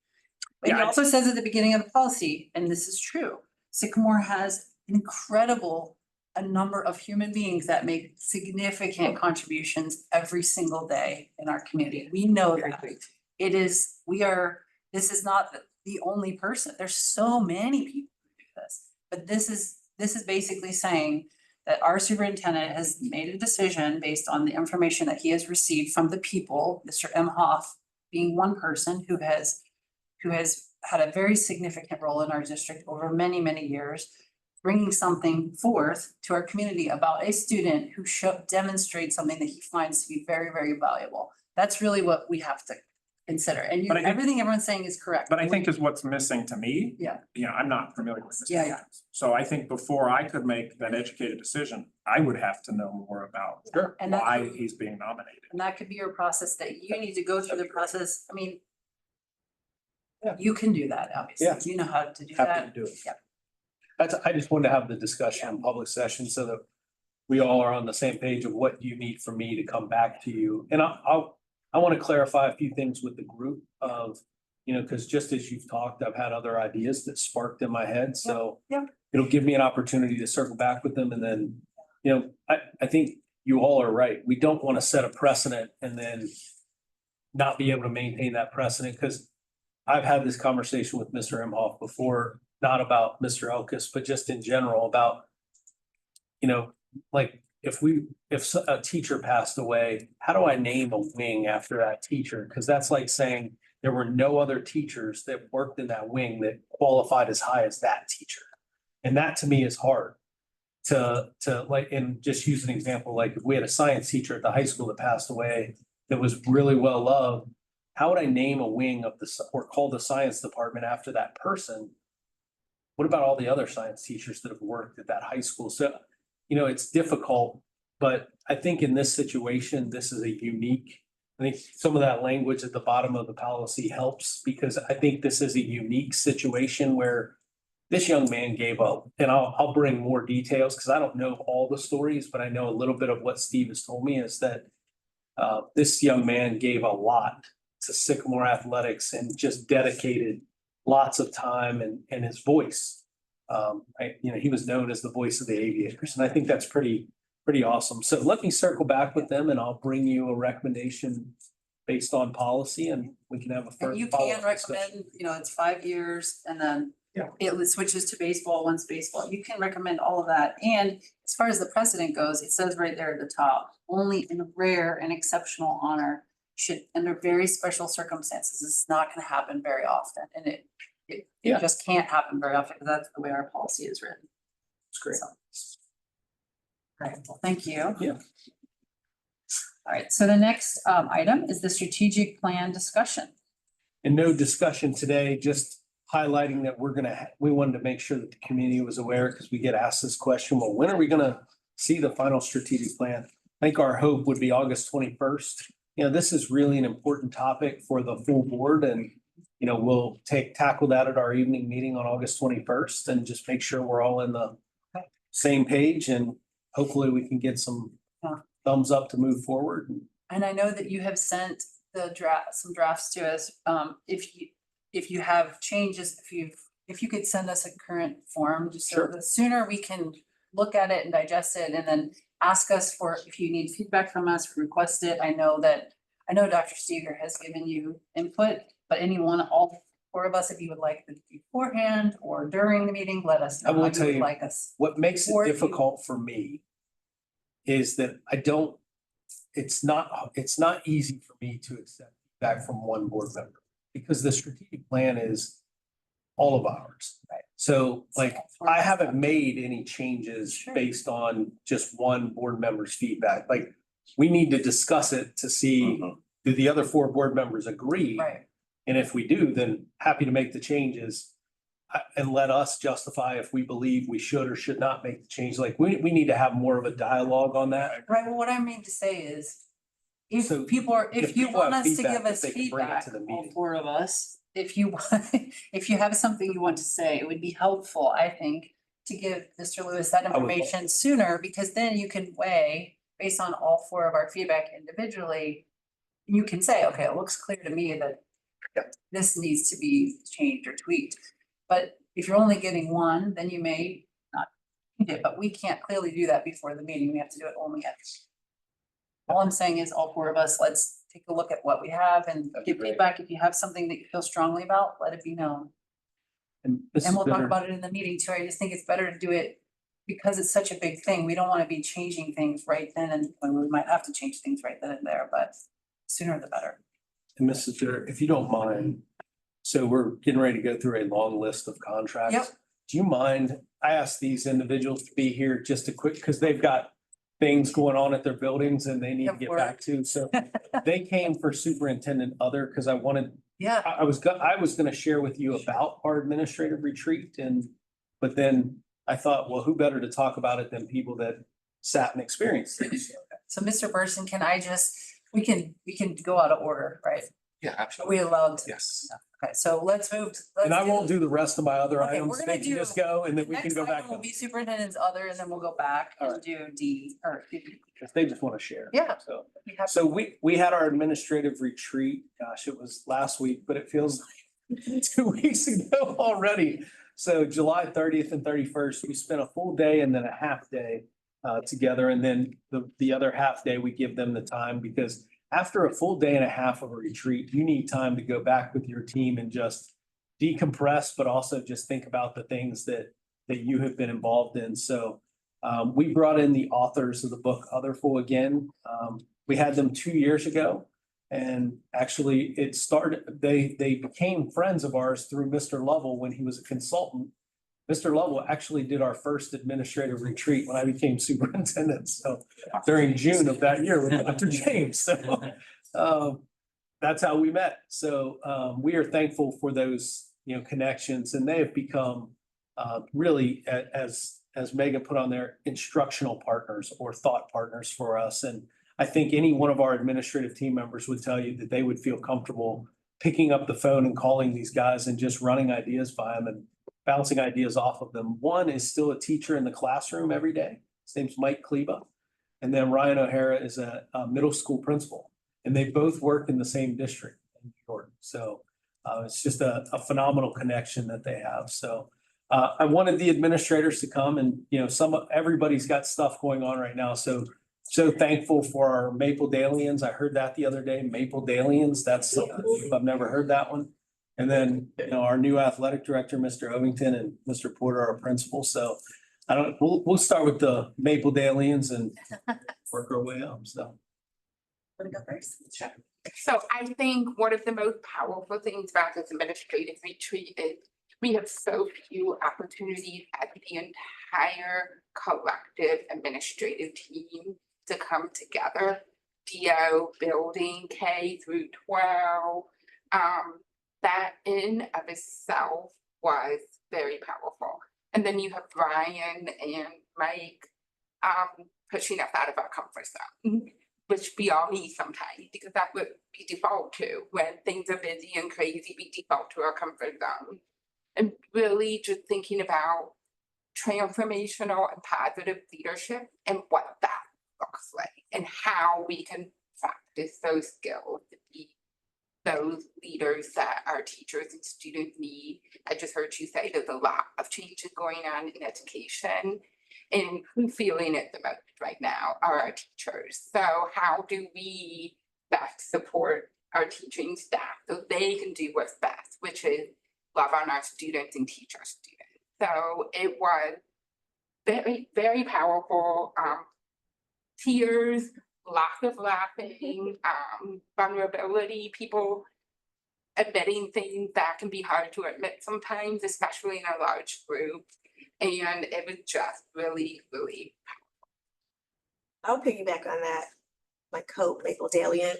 But it Yeah, also says at the beginning of the policy, and this is true, Sycamore has incredible a number of human beings that make significant contributions every single day in our community. We know that. It is, this is not the only person. There's so many people who do this. But this is basically saying that our superintendent has made a decision based on the information that he has received from the people, Mr. M. Hoff being one person who has had a very significant role in our district over many, many years, bringing something forth to our community about a student who demonstrates something that he finds to be very, very valuable. That's really what we have to consider. And But I think- everything everyone's saying is correct. But I think is what's missing to me. Yeah. You know, I'm not familiar with this. Yeah. So I think before I could make that educated decision, I would have to know more about And that- why he's being nominated. And that could be your process that you need to go through the process. I mean, Yeah. you can do that, obviously. Yeah. You know how to do Happy that. to do it. Yeah. I just wanted to have the discussion in public session so that we all are on the same page of what you need from me to come back to you. And I want to clarify a few things with the group of, you know, because just as you've talked, I've had other ideas that sparked in my head, so. Yeah. It'll give me an opportunity to circle back with them and then, you know, I think you all are right. We don't want to set a precedent and then not be able to maintain that precedent, because I've had this conversation with Mr. Imhoff before, not about Mr. Elkis, but just in general about, you know, like if a teacher passed away, how do I name a wing after that teacher? Because that's like saying there were no other teachers that worked in that wing that qualified as high as that teacher. And that to me is hard to like, and just use an example, like if we had a science teacher at the high school that passed away that was really well loved, how would I name a wing of or call the science department after that person? What about all the other science teachers that have worked at that high school? So, you know, it's difficult, but I think in this situation, this is a unique, I think some of that language at the bottom of the policy helps, because I think this is a unique situation where this young man gave up, and I'll bring more details because I don't know all the stories, but I know a little bit of what Steve has told me is that this young man gave a lot to Sycamore athletics and just dedicated lots of time and his voice. You know, he was known as the voice of the Aviators, and I think that's pretty awesome. So let me circle back with them and I'll bring you a recommendation based on policy, and we can have a And further you follow-up can discussion. recommend, you know, it's 5 years and then Yeah. it switches to baseball, once baseball. You can recommend all of that. And as far as the precedent goes, it says right there at the top, only in rare and exceptional honor should, under very special circumstances, this is not gonna happen very often. And it Yeah. just can't happen very often because that's the way our policy is written. It's great. So. All right, well, thank you. Yeah. All right, so the next item is the strategic plan discussion. And no discussion today, just highlighting that we wanted to make sure that the community was aware, because we get asked this question, well, when are we gonna see the final strategic plan? I think our hope would be August 21st. You know, this is really an important topic for the full board, and, you know, we'll tackle that at our evening meeting on August 21st and just make sure we're all in the same page, and hopefully we can get some thumbs up to move forward. And I know that you have sent some drafts to us. If you have changes, if you could send us a current form, just so Sure. the sooner we can look at it and digest it, and then ask us for, if you need feedback from us, request it. I know Dr. Steger has given you input, but all 4 of us, if you would like it beforehand or during the meeting, let us know I will how you tell would you, like us. What makes it Or if you- difficult for me is that it's not easy for me to accept feedback from one board member, because the strategic plan is all of ours. Right. So like, I haven't made any changes Sure. based on just one board member's feedback. Like, we need to discuss it to see, do the other 4 board members agree? Right, And if we do, then happy to make the changes. and let us justify if we believe we should or should not make the change. Like, we need to have more of a dialogue on that. Right, well, what I mean to say is, So if people are, if you people want have us to give feedback, us if they can bring it feedback, to the all meeting. four of us, if you, if you have something you want to say, it would be helpful, I think, to give Mr. Lewis that I would love- information sooner, because then you can weigh, based on all four of our feedback individually, you can say, okay, it looks clear to me that this needs to be changed or tweaked. But if you're only getting one, then you may not change it, but we can't clearly do that before the meeting. We have to do it only at. All I'm saying is all four of us, let's take a look at what we have and That'd be give great. feedback. If you have something that you feel strongly about, let it be known. And this And is we'll talk better. about it in the meeting too. I just think it's better to do it because it's such a big thing. We don't want to be changing things right then and when we might have to change things right then and there, but sooner the better. And Mrs. Jer, if you don't mind, so we're getting ready to go through a long list of contracts. Yep. Do you mind, I asked these individuals to be here just a quick, because they've got things going on at their buildings and they need to Of get back to, so they came for superintendent other, because I wanted, Yeah, I was gonna share with you about our administrative retreat but then I thought, well, who better to talk about it than people that sat and experienced things? so Mr. Burson, can I just, we can go out of order, right? Yeah, Are absolutely. we allowed to? Yes. Okay, so let's move. And I won't do the rest of my other Okay, items, we're they gonna can do- just go and then we can Next go back. item will be superintendent's other, and then we'll go back All and right. do D, or. If they just want to share. Yeah. So. we have- So we had our administrative retreat, gosh, it was last week, but it feels like 2 weeks ago already. So July 30th and 31st, we spent a full day and then a half day together. And then the other half day, we give them the time, because after a full day and a half of a retreat, you need time to go back with your team and just decompress, but also just think about the things that you have been involved in. So we brought in the authors of the book Otherful again. We had them 2 years ago. And actually it started, they became friends of ours through Mr. Lovell when he was a consultant. Mr. Lovell actually did our first administrative retreat when I became superintendent. So during June of that year with Dr. James. So that's how we met. So we are thankful for those, connections, and they have become really, as Megan put on there, instructional partners or thought partners for us. And I think any one of our administrative team members would tell you that they would feel comfortable picking up the phone and calling these guys and just running ideas by them and bouncing ideas off of them. One is still a teacher in the classroom every day. His name's Mike Kleba. And then Ryan O'Hara is a middle school principal, and they both work in the same district in New York. So it's just a phenomenal connection that they have. So I wanted the administrators to come, and everybody's got stuff going on right now. So thankful for our Maple Dalians. I heard that the other day, Maple Dalians. That's something I've never heard that one. And then, our new athletic director, Mr. Ovington, and Mr. Porter, our principal. So we'll start with the Maple Dalians and work our way up. So. Wanna go first? So I think one of the most powerful things about this administrative retreat is we have so few opportunities as the entire collective administrative team to come together. DO, building, K through 12. That in of itself was very powerful. And then you have Brian and Mike pushing us out of our comfort zone, which we all need sometimes, because that's what we default to. When things are busy and crazy, we default to our comfort zone. And really just thinking about transformational and positive leadership and what that looks like and how we can practice those skills to be those leaders that our teachers and students need. I just heard you say there's a lot of changes going on in education, and who's feeling it the most right now are our teachers. So how do we best support our teaching staff so they can do what's best, which is love on our students and teach our students. So it was very, very powerful. Tears, lots of laughing, vulnerability, people admitting things that can be hard to admit sometimes, especially in a large group. And it was just really, really I'll piggyback on that. My coat, Maple Dalian.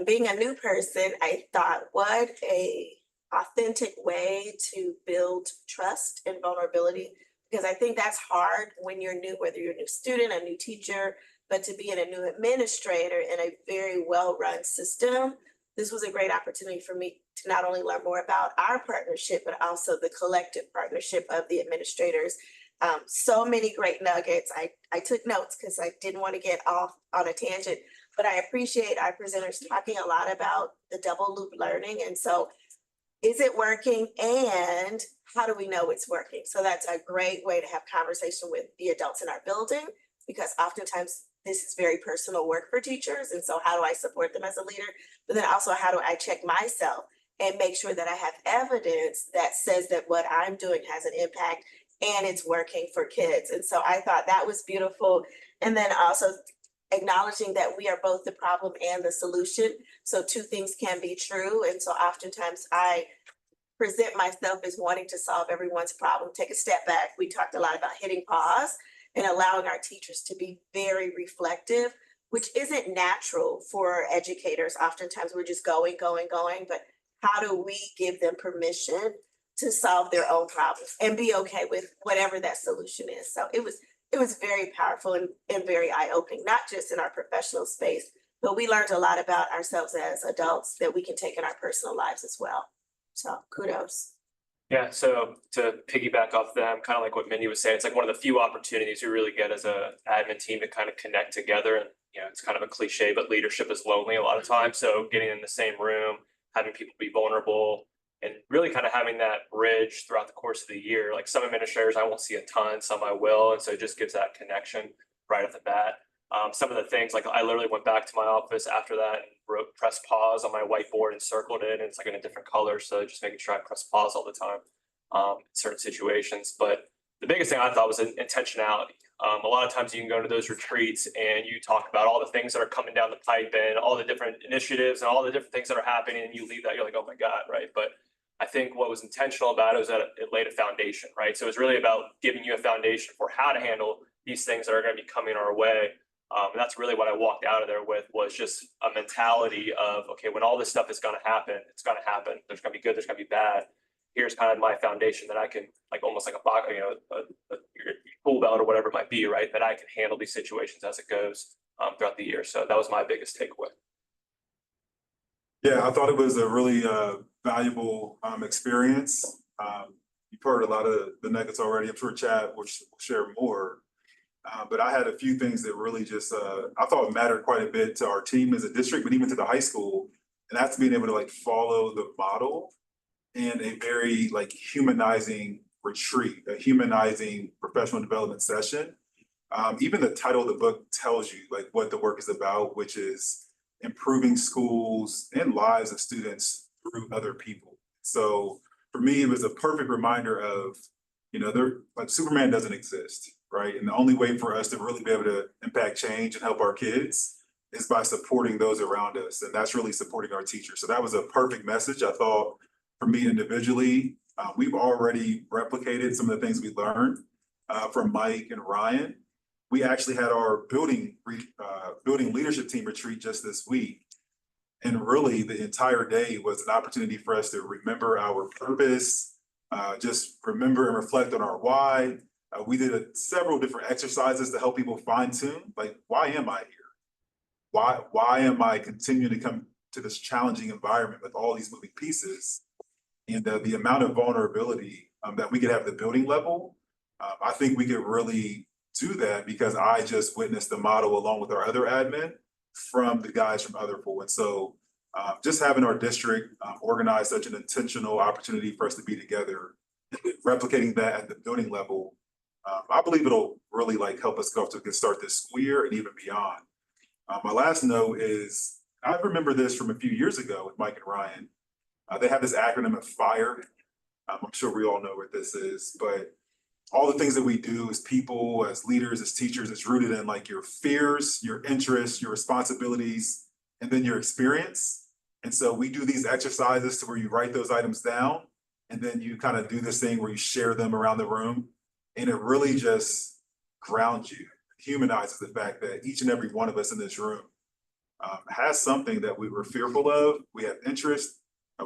Being a new person, I thought, what a authentic way to build trust and vulnerability. Because I think that's hard when you're new, whether you're a new student, a new teacher, but to be in a new administrator in a very well-run system, this was a great opportunity for me to not only learn more about our partnership, but also the collective partnership of the administrators. So many great nuggets. I took notes because I didn't want to get off on a tangent, but I appreciate our presenters talking a lot about the double loop learning. And so is it working and how do we know it's working? So that's a great way to have conversation with the adults in our building, because oftentimes this is very personal work for teachers. And so how do I support them as a leader? But then also how do I check myself and make sure that I have evidence that says that what I'm doing has an impact and it's working for kids. And so I thought that was beautiful. And then also acknowledging that we are both the problem and the solution. So two things can be true. And so oftentimes I present myself as wanting to solve everyone's problem, take a step back. We talked a lot about hitting pause and allowing our teachers to be very reflective, which isn't natural for educators. Oftentimes we're just going, but how do we give them permission to solve their own problems and be okay with whatever that solution is? So it was very powerful and very eye-opening, not just in our professional space, but we learned a lot about ourselves as adults that we can take in our personal lives as well. So kudos. Yeah, so to piggyback off them, kind of like what Mindy was saying, it's like one of the few opportunities we really get as a admin team to kind of connect together. And, you know, it's kind of a cliche, but leadership is lonely a lot of times. So getting in the same room, having people be vulnerable, and really kind of having that bridge throughout the course of the year. Like some administrators, I won't see a ton, some I will. And so it just gives that connection right off the bat. Some of the things, like I literally went back to my office after that and wrote press pause on my whiteboard and circled it. And it's like in a different color. So just making sure I press pause all the time in certain situations. But the biggest thing I thought was intentionality. A lot of times you can go to those retreats and you talk about all the things that are coming down the pipe and all the different initiatives and all the different things that are happening. And you leave that, you're like, oh my God, right? But I think what was intentional about it was that it laid a foundation, right? So it was really about giving you a foundation for how to handle these things that are going to be coming our way. And that's really what I walked out of there with, was just a mentality of, okay, when all this stuff is going to happen, it's going to happen. There's going to be good, there's going to be bad. Here's kind of my foundation that I can, like almost like a box, you know, a tool belt or whatever it might be, right? That I can handle these situations as it goes throughout the year. So that was my biggest takeaway. Yeah, I thought it was a really valuable experience. You've heard a lot of the nuggets already. I'm sure Chad will share more. But I had a few things that really just, I thought mattered quite a bit to our team as a district, but even to the high school. And that's being able to like follow the model in a very like humanizing retreat, a humanizing professional development session. Even the title of the book tells you like what the work is about, which is improving schools and lives of students through other people. So for me, it was a perfect reminder of, you know, like Superman doesn't exist, right? And the only way for us to really be able to impact change and help our kids is by supporting those around us. And that's really supporting our teachers. So that was a perfect message, I thought, for me individually. We've already replicated some of the things we learned from Mike and Ryan. We actually had our building leadership team retreat just this week. And really the entire day was an opportunity for us to remember our purpose, just remember and reflect on our why. We did several different exercises to help people fine tune, like, why am I here? Why am I continuing to come to this challenging environment with all these moving pieces? And the amount of vulnerability that we could have at the building level, I think we could really do that because I just witnessed the model along with our other admin from the guys from Otherpool. And so just having our district organize such an intentional opportunity for us to be together, replicating that at the building level, I believe it'll really like help us go to get start this school year and even beyond. My last note is, I remember this from a few years ago with Mike and Ryan. They have this acronym of FIRE. I'm sure we all know what this is, but all the things that we do as people, as leaders, as teachers, it's rooted in like your fears, your interests, your responsibilities, and then your experience. And so we do these exercises to where you write those items down, and then you kind of do this thing where you share them around the room. And it really just grounds you, humanizes the fact that each and every one of us in this room has something that we were fearful of, we have interest,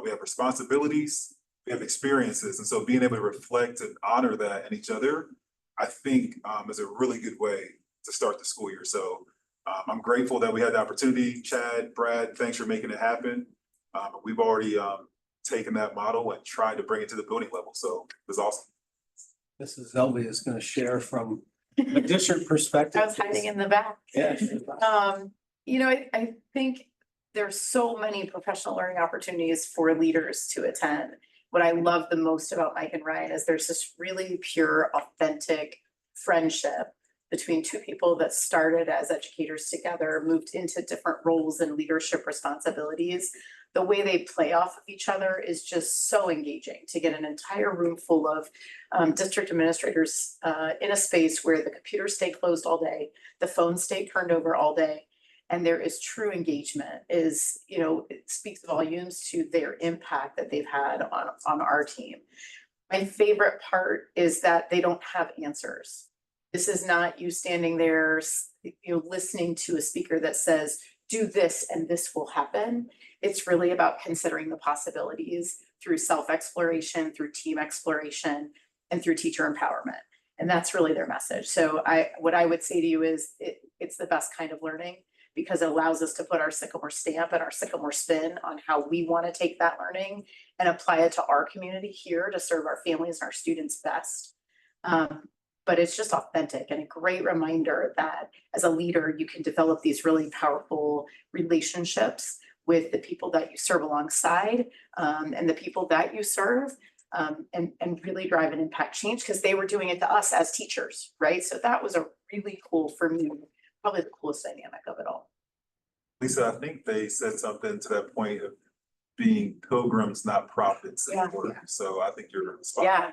we have responsibilities, we have experiences. And so being able to reflect and honor that in each other, I think is a really good way to start the school year. So I'm grateful that we had the opportunity. Chad, Brad, thanks for making it happen. We've already taken that model and tried to bring it to the building level. So it was awesome. Mrs. Elby is gonna share from a district perspective. I was hiding in the back. Yeah. You know, I think there's so many professional learning opportunities for leaders to attend. What I love the most about Mike and Ryan is there's this really pure, authentic friendship between two people that started as educators together, moved into different roles and leadership responsibilities. The way they play off of each other is just so engaging to get an entire room full of district administrators in a space where the computers stay closed all day, the phones stay turned over all day, and there is true engagement. Is, you know, it speaks volumes to their impact that they've had on our team. My favorite part is that they don't have answers. This is not you standing there, you know, listening to a speaker that says, do this and this will happen. It's really about considering the possibilities through self-exploration, through team exploration, and through teacher empowerment. And that's really their message. So what I would say to you is it's the best kind of learning because it allows us to put our Sycamore stamp and our Sycamore spin on how we want to take that learning and apply it to our community here to serve our families and our students best. But it's just authentic and a great reminder that as a leader, you can develop these really powerful relationships with the people that you serve alongside and the people that you serve and really drive and impact change because they were doing it to us as teachers, right? So that was a really cool, for me, probably the coolest dynamic of it all. Lisa, I think they said something to that point of being pilgrims, not prophets. Yeah. So I think you're spot on.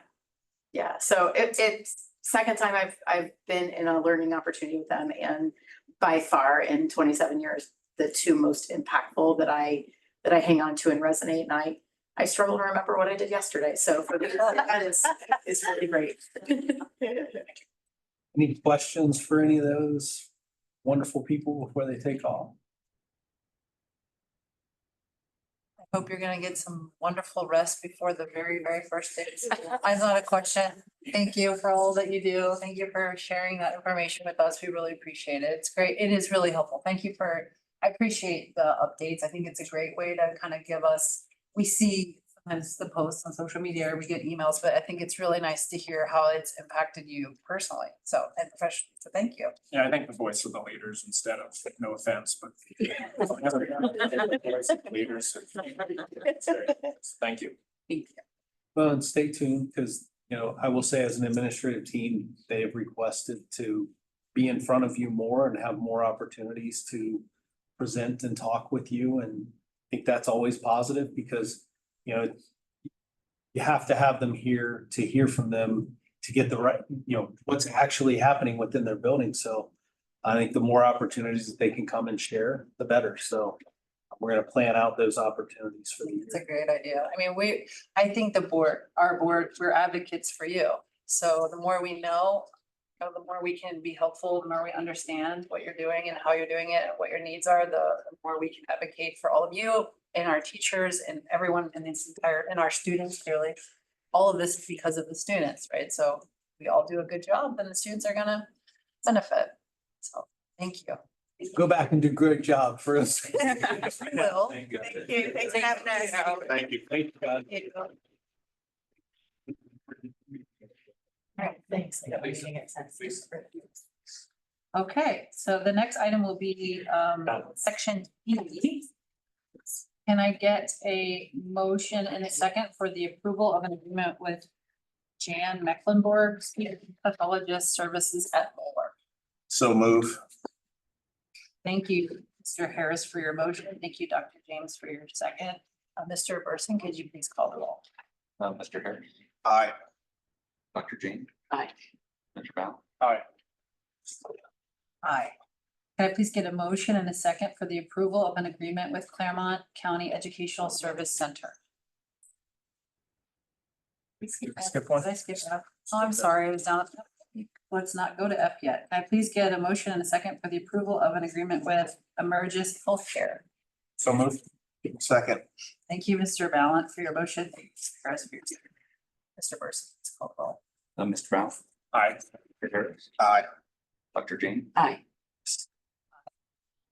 Yeah. So it's second time I've been in a learning opportunity with them, and by far in 27 years, the two most impactful that I hang on to and resonate. And I struggle to remember what I did yesterday. So for me, it's really great. Any questions for any of those wonderful people before they take off? I hope you're gonna get some wonderful rest before the very, very first day of school. I not a question. Thank you for all that you do. Thank you for sharing that information with us. We really appreciate it. It's great. It is really helpful. Thank you I appreciate the updates. I think it's a great way to kind of give us, we see sometimes the posts on social media or we get emails, but I think it's really nice to hear how it's impacted you personally. So, and professionally. So thank you. Yeah, I think the voice of the leaders instead of, no offense, but. Leaders. Thank you. Well, and stay tuned because, you know, I will say as an administrative team, they have requested to be in front of you more and have more opportunities to present and talk with you. And I think that's always positive because, you know, you have to have them here to hear from them to get the right, you know, what's actually happening within their building. So I think the more opportunities that they can come and share, the better. So we're gonna plan out those opportunities for the year. It's a great idea. I mean, I think our board, we're advocates for you. So the more we know, the more we can be helpful, the more we understand what you're doing and how you're doing it and what your needs are, the more we can advocate for all of you and our teachers and everyone in this and our students, clearly. All of this is because of the students, right? So we all do a good job, then the students are gonna benefit. So thank you. Go back and do a great job for us. We will. Thank you. Thank you. Thanks for having us. Thank you. Thank you, God. All right, thanks. Okay, so the next item will be section E. Can I get a motion and a second for the approval of an agreement with Jan Mecklenburg, pathologist services at Bowler? So move. Thank you, Mr. Harris, for your motion. Thank you, Dr. James, for your second. Mr. Burson, could you please call the roll? Mr. Harris, Aye. Dr. James. Aye. Mr. Bell. Aye. Aye. Can I please get a motion and a second for the approval of an agreement with Claremont County Educational Service Center? Skip one. Did I skip F? Oh, I'm sorry, I was down. Let's not go to F yet. Can I please get a motion and a second for the approval of an agreement with Emergis Healthcare? So moved. Second. Thank you, Mr. Ballant, for your motion. Thank you, Mr. Harris, for your second. Mr. Burson, please call the roll. Mr. Brown. Aye. Mr. Harris. Aye. Dr. James. Aye.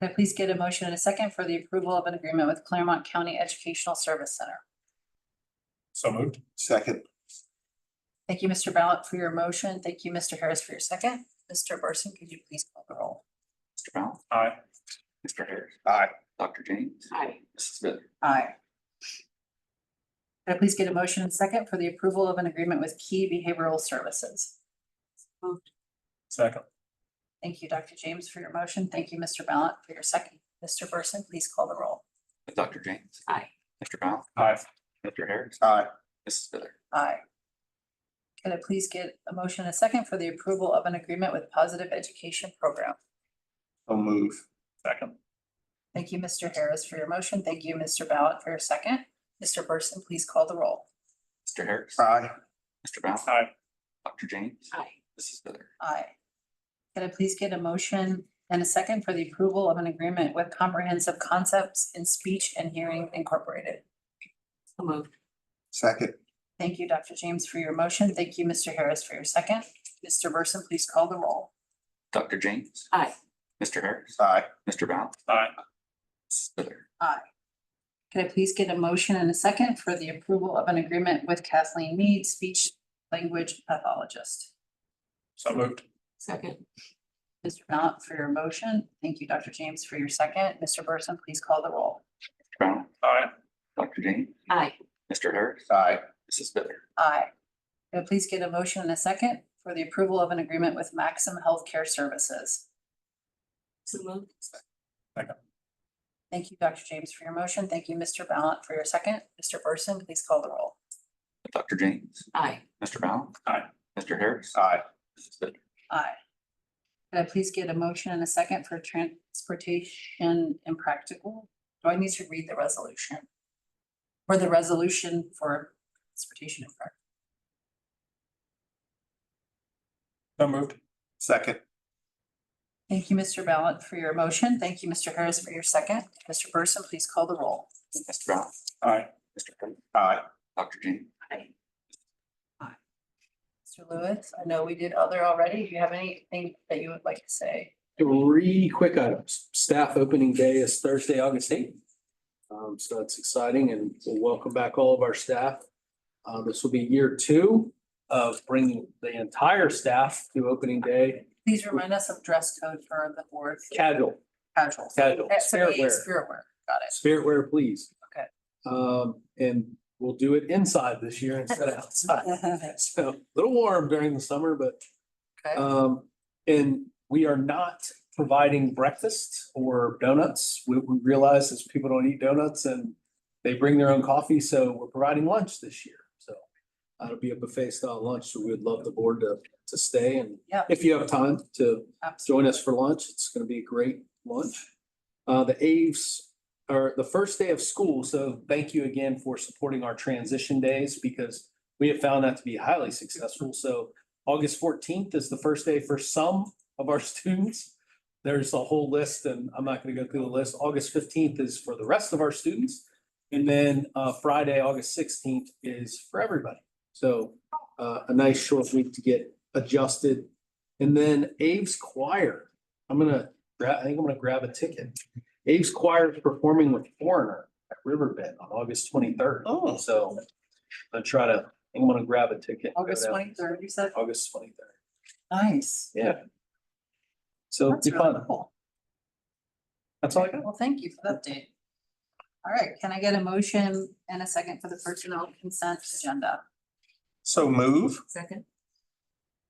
Can I please get a motion and a second for the approval of an agreement with Claremont County Educational Service Center? So moved. Second. Thank you, Mr. Ballant, for your motion. Thank you, Mr. Harris, for your second. Mr. Burson, could you please call the roll? Mr. Brown. Aye. Mr. Harris. Aye. Dr. James. Aye. Mrs. Smith. Aye. Can I please get a motion and second for the approval of an agreement with Key Behavioral Services? Second. Thank you, Dr. James, for your motion. Thank you, Mr. Ballant, for your second. Mr. Burson, please call the roll. Dr. James. Aye. Mr. Brown. Aye. Mr. Harris. Aye. Mrs. Smith. Aye. Can I please get a motion and a second for the approval of an agreement with Positive Education Program? So move. Second. Thank you, Mr. Harris, for your motion. Thank you, Mr. Ballant, for your second. Mr. Burson, please call the roll. Mr. Harris. Aye. Mr. Brown. Aye. Dr. James. Aye. Mrs. Smith. Aye. Can I please get a motion and a second for the approval of an agreement with Comprehensive Concepts in Speech and Hearing Incorporated? So moved. Second. Thank you, Dr. James, for your motion. Thank you, Mr. Harris, for your second. Mr. Burson, please call the roll. Dr. James. Aye. Mr. Harris. Aye. Mr. Brown. Aye. Mrs. Smith. Aye. Can I please get a motion and a second for the approval of an agreement with Kathleen Mead, speech language pathologist? So moved. Second. Mr. Ballant, for your motion. Thank you, Dr. James, for your second. Mr. Burson, please call the roll. Mr. Brown. Aye. Dr. James. Aye. Mr. Harris. Aye. Mrs. Smith. Aye. Can I please get a motion and a second for the approval of an agreement with Maxim Healthcare Services? So moved. Second. Thank you, Dr. James, for your motion. Thank you, Mr. Ballant, for your second. Mr. Burson, please call the roll. Dr. James. Aye. Mr. Brown. Aye. Mr. Harris. Aye. Mrs. Smith. Aye. Can I please get a motion and a second for transportation and practical? Do I need to read the resolution? Or the resolution for transportation and practical? So moved. Second. Thank you, Mr. Ballant, for your motion. Thank you, Mr. Harris, for your second. Mr. Burson, please call the roll. Mr. Brown. Aye. Mr. Harris. Aye. Dr. James. Mr. Lewis, I know we did other already. Do you have anything that you would like to say? 3 quick items. Staff opening day is Thursday, August 8th. So that's exciting and we'll welcome back all of our staff. This will be year 2 of bringing the entire staff to opening day. Please remind us of dress code for the board. Casual, Casual. spirit wear. Spirit wear. Got it. Spirit wear, please. Okay. And we'll do it inside this year instead of outside. So a little warm during the summer, but Okay. and we are not providing breakfast or donuts. We realize that people don't eat donuts and they bring their own coffee, so we're providing lunch this year. So it'll be a buffet style lunch, so we would love the board to stay and Yeah. if you have time to Absolutely. join us for lunch, it's gonna be a great lunch. The Aves are the first day of school, so thank you again for supporting our transition days because we have found that to be highly successful. So August 14th is the first day for some of our students. There's a whole list and I'm not gonna go through the list. August 15th is for the rest of our students. And then Friday, August 16th is for everybody. So a nice short week to get adjusted. And then Aves Choir, I think I'm gonna grab a ticket. Aves Choir is performing with Foreigner at Riverbend on August 23rd. Oh. So I'm gonna grab a ticket. August 23rd, you said? August 23rd. Nice. Yeah. So That's it'll be really fun. cool. That's all I got. Well, thank you for the update. All right, can I get a motion and a second for the personnel consent agenda? So move. Second.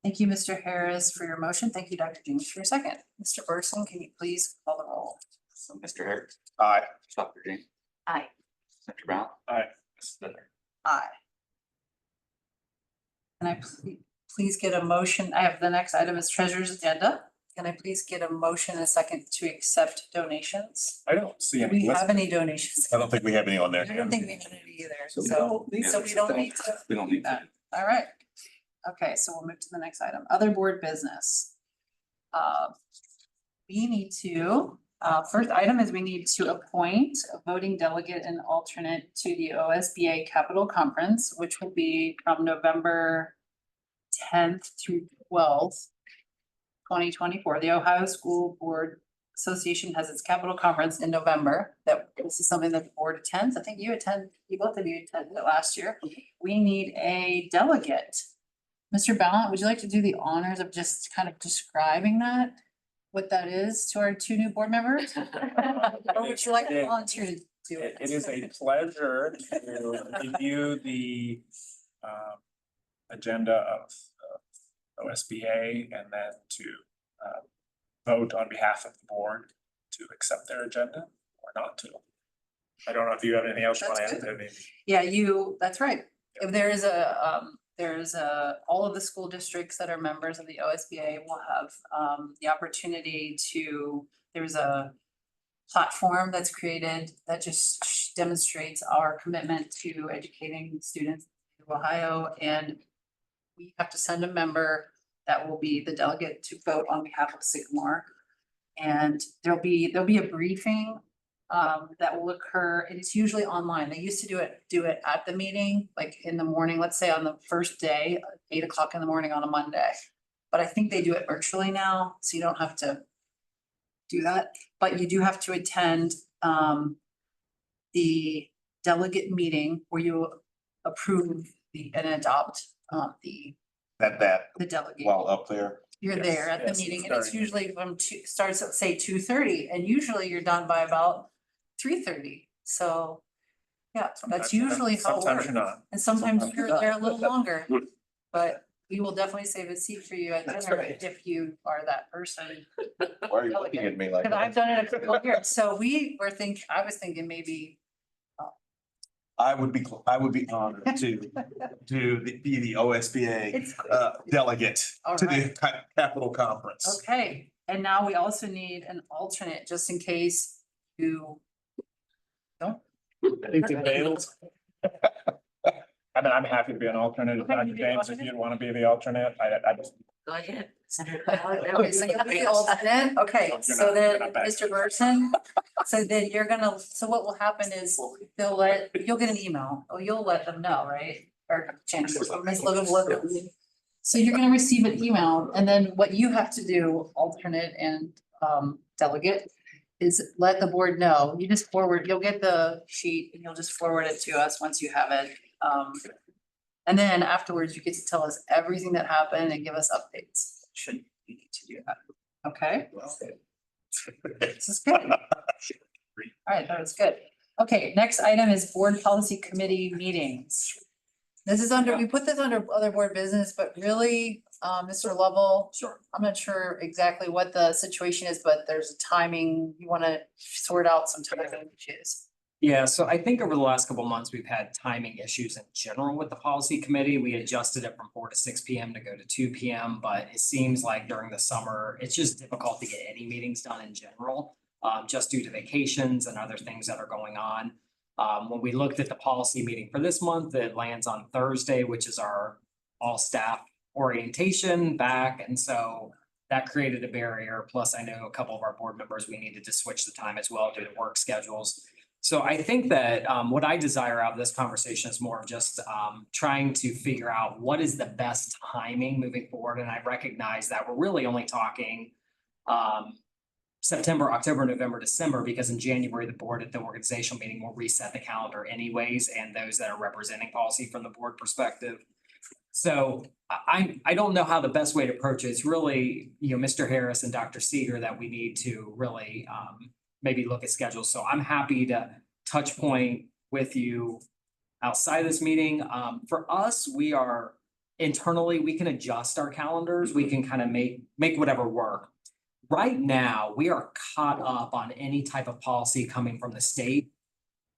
Thank you, Mr. Harris, for your motion. Thank you, Dr. James, for your second. Mr. Burson, can you please call the roll? So Mr. Harris. Aye. Dr. James. Aye. Mr. Brown. Aye. Mrs. Smith. Aye. Can I please get a motion? I have the next item is treasurer's agenda. Can I please get a motion and a second to accept donations? I don't see Do any. we have any donations? I don't think we have any on there. I don't think we have any either, So we so we don't need to. We don't need to. All right. Okay, so we'll move to the next item. Other board business. We need to First item is we need to appoint a voting delegate and alternate to the OSBA Capital Conference, which will be from November 10th through 12th, 2024. The Ohio School Board Association has its Capital Conference in November. That this is something that the board attends. I think you both of you attended it last year. We need a delegate. Mr. Ballant, would you like to do the honors of just kind of describing that? What that is to our two new board members? Or would you like to volunteer to do it? It is a pleasure to review the agenda of OSBA and then to vote on behalf of the board to accept their agenda or not to. I don't know if you have anything else you want to add to it. Yeah, that's right. If there's all of the school districts that are members of the OSBA will have the opportunity to, there's a platform that's created that just demonstrates our commitment to educating students in Ohio, and we have to send a member that will be the delegate to vote on behalf of Sycamore. And there'll be a briefing that will occur, and it's usually online. They used to do it at the meeting, like in the morning, let's say on the first day, 8 o'clock in the morning on a Monday. But I think they do it virtually now, so you don't have to do that, but you do have to attend the delegate meeting where you approve and adopt the delegate. While up there. You're Yes, there at the yes, meeting, it's and it's starting. usually starts at say 2:30, and usually you're done by about 3:30. So, yeah, that's Sometimes you're not- usually how it Sometimes works. you're not. And sometimes Sometimes you're you're there a not. little longer, but we will definitely save a seat for you at That's dinner right. if you are that person. Why are you looking at me like Cause I've that? done it a couple of years, so I was thinking maybe, I would be honored to be the OSBA it's, delegate All to the right. Capital Conference. okay. And now we also need an alternate, just in case you don't. I think they bailed. I mean, I'm happy to be an alternate. Okay, Dr. you do James, if alternate? you'd want to be the alternate, I just. Go ahead. Okay, so you'll be the alternate, okay, You're so not- then, you're not back. Mr. Burton, so then so what will happen is you'll get an email, you'll let them know, right? Or James, or Ms. Logan will let them. So you're gonna receive an email, and then what you have to do, alternate and delegate, is let the board know, you'll get the sheet and you'll just forward it to us once you have it. And then afterwards, you get to tell us everything that happened and give us updates, should you need to do that, okay? This is good. All right, that was good. Okay, next item is board policy committee meetings. This is we put this under other board business, but really, Mr. Lovell. Sure. I'm not sure exactly what the situation is, but there's a timing, you wanna sort out some timing issues. Yeah, so I think over the last couple of months, we've had timing issues in general with the policy committee. We adjusted it from 4 to 6 PM to go to 2 PM, but it seems like during the summer, it's just difficult to get any meetings done in general, just due to vacations and other things that are going on. When we looked at the policy meeting for this month, it lands on Thursday, which is our all staff orientation back. And so that created a barrier. Plus, I know a couple of our board members, we needed to switch the time as well due to work schedules. So I think that what I desire out of this conversation is more of just trying to figure out what is the best timing moving forward. And I recognize that we're really only talking September, October, November, December, because in January, the board at the organizational meeting will reset the calendar anyways, and those that are representing policy from the board perspective. So I don't know how the best way to approach it. It's really, Mr. Harris and Dr. Seeger that we need to really maybe look at schedules. So I'm happy to touch point with you outside of this meeting. For us, we are internally, we can adjust our calendars. We can kind of make whatever work. Right now, we are caught up on any type of policy coming from the state.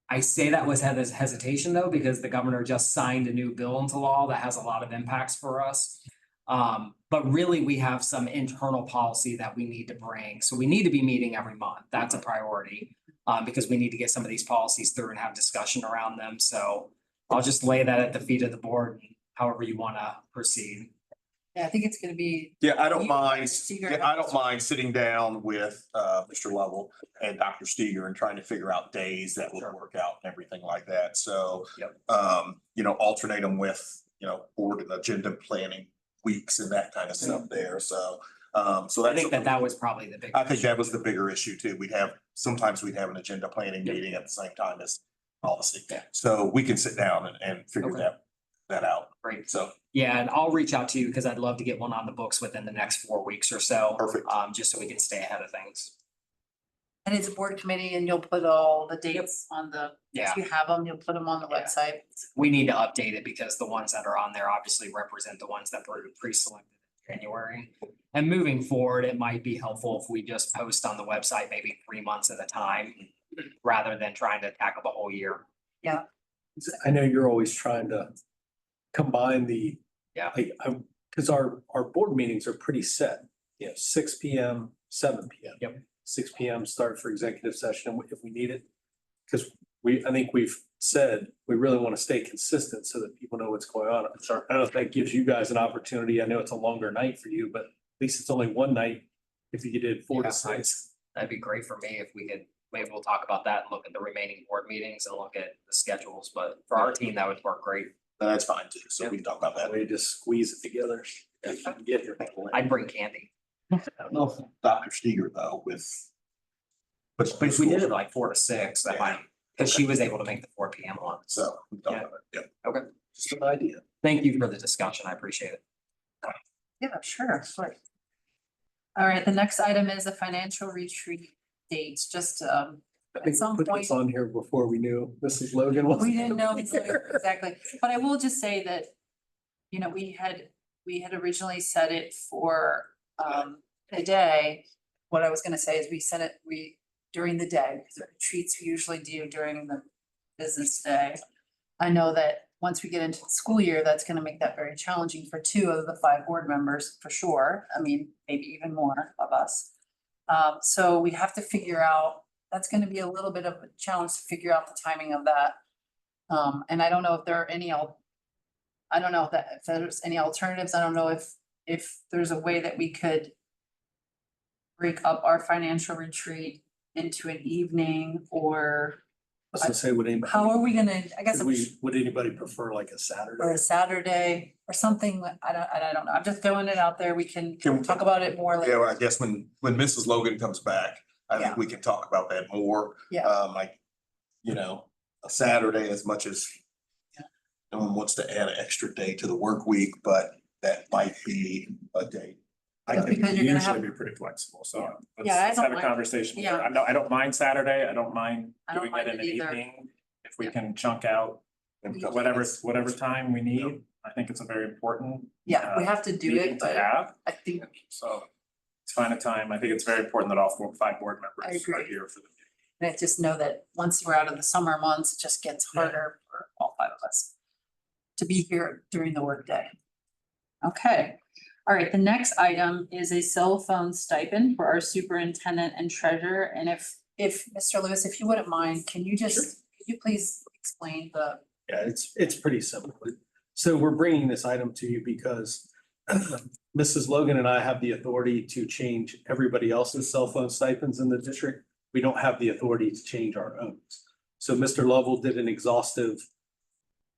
I say that with hesitation though, because the governor just signed a new bill into law that has a lot of impacts for us. But really, we have some internal policy that we need to bring. So we need to be meeting every month. That's a priority. Because we need to get some of these policies through and have discussion around them. So I'll just lay that at the feet of the board, however you want to proceed. Yeah, I think it's gonna be. Yeah, I don't You- mind, Steger. yeah, I don't mind sitting down with Mr. Lovell and Dr. Steger and trying to figure out days that would work out and everything like that. So Yep. you know, alternate them with, you know, board and agenda planning weeks and that kind of stuff there. So so I that's. think that was probably the big. I think that was the bigger issue too. Sometimes we'd have an agenda planning Yep. meeting at the same time as policy. Yeah. So we can sit down and figure Okay. that out. Great. So Yeah, and I'll reach out to you because I'd love to get one on the books within the next 4 weeks or so. Perfect. Just so we can stay ahead of things. And it's a board committee and you'll put all the dates on the, Yeah. if you have them, you'll put them on the Yeah. website. We need to update it because the ones that are on there obviously represent the ones that were pre-selected in January. And moving forward, it might be helpful if we just post on the website maybe 3 months at a time rather than trying to tackle the whole year. I know you're always trying to combine the. Yeah. Cause our board meetings are pretty set, you know, 6 p.m., 7 p.m. Yep. 6 p.m. start for executive session if we need it. Cause I think we've said, we really want to stay consistent so that people know what's going on. I don't know if that gives you guys an opportunity. I know it's a longer night for you, but at least it's only one night. If you did 4 Yeah, to 6. That'd be great for me if we could, maybe we'll talk about that and look at the remaining board meetings and look at the schedules, but for our team, that would work great. that's fine too. So we can talk about that. That way you just squeeze it together. Get here. I'd bring candy. I don't know if Dr. Steger though with. But If we did it like 4 to 6, that might, because she was able to make the 4 p.m. one. So we can talk about it. Yeah. Okay. Just an idea. Thank you for the discussion. I appreciate it. Yeah, sure. All right, the next item is a financial retreat dates, just I at think some we put point. this on here before we knew Mrs. Logan was. We didn't know exactly, but I will just say that, you know, we had originally set it for today. What I was gonna say is we during the day, because the retreats we usually do during the business day. I know that once we get into the school year, that's gonna make that very challenging for 2 of the 5 board members, for sure. I mean, maybe even more of us. So we have to figure out, that's gonna be a little bit of a challenge to figure out the timing of that. And I don't know if there are any, I don't know if there's any alternatives. I don't know if there's a way that we could break up our financial retreat into an evening, or I was gonna say, how are we gonna, I guess, would anybody prefer like a Saturday? or a Saturday or something. I don't know. I'm just throwing it out there. We can Can we- talk about it more Yeah, later. well, I guess when Mrs. Logan comes back, I think we can talk about that more. Yeah. Like, you know, a Saturday, as much as no one wants to add an extra day to the work week, but that might be a day. I Just can because you're gonna usually have- be pretty flexible, so Yeah, I let's don't have a mind- conversation. yeah. I don't mind Saturday, I don't mind I don't doing mind it in it the either. evening. If we can chunk out And whatever time we need, I think it's a very important Yeah, we have to do meeting it, to but have, I think, so let's find a time. I think it's very important that all 5 board members are agree. here for the meeting. and I just know that once we're out of the summer months, it just gets harder for all 5 of us to be here during the workday. Okay, all right, the next item is a cell phone stipend for our superintendent and treasurer. And if Mr. Lewis, if you wouldn't mind, could you please explain the, Yeah, it's pretty simple. So we're bringing this item to you because Mrs. Logan and I have the authority to change everybody else's cell phone stipends in the district. We don't have the authority to change our own. So Mr. Lovell did an exhaustive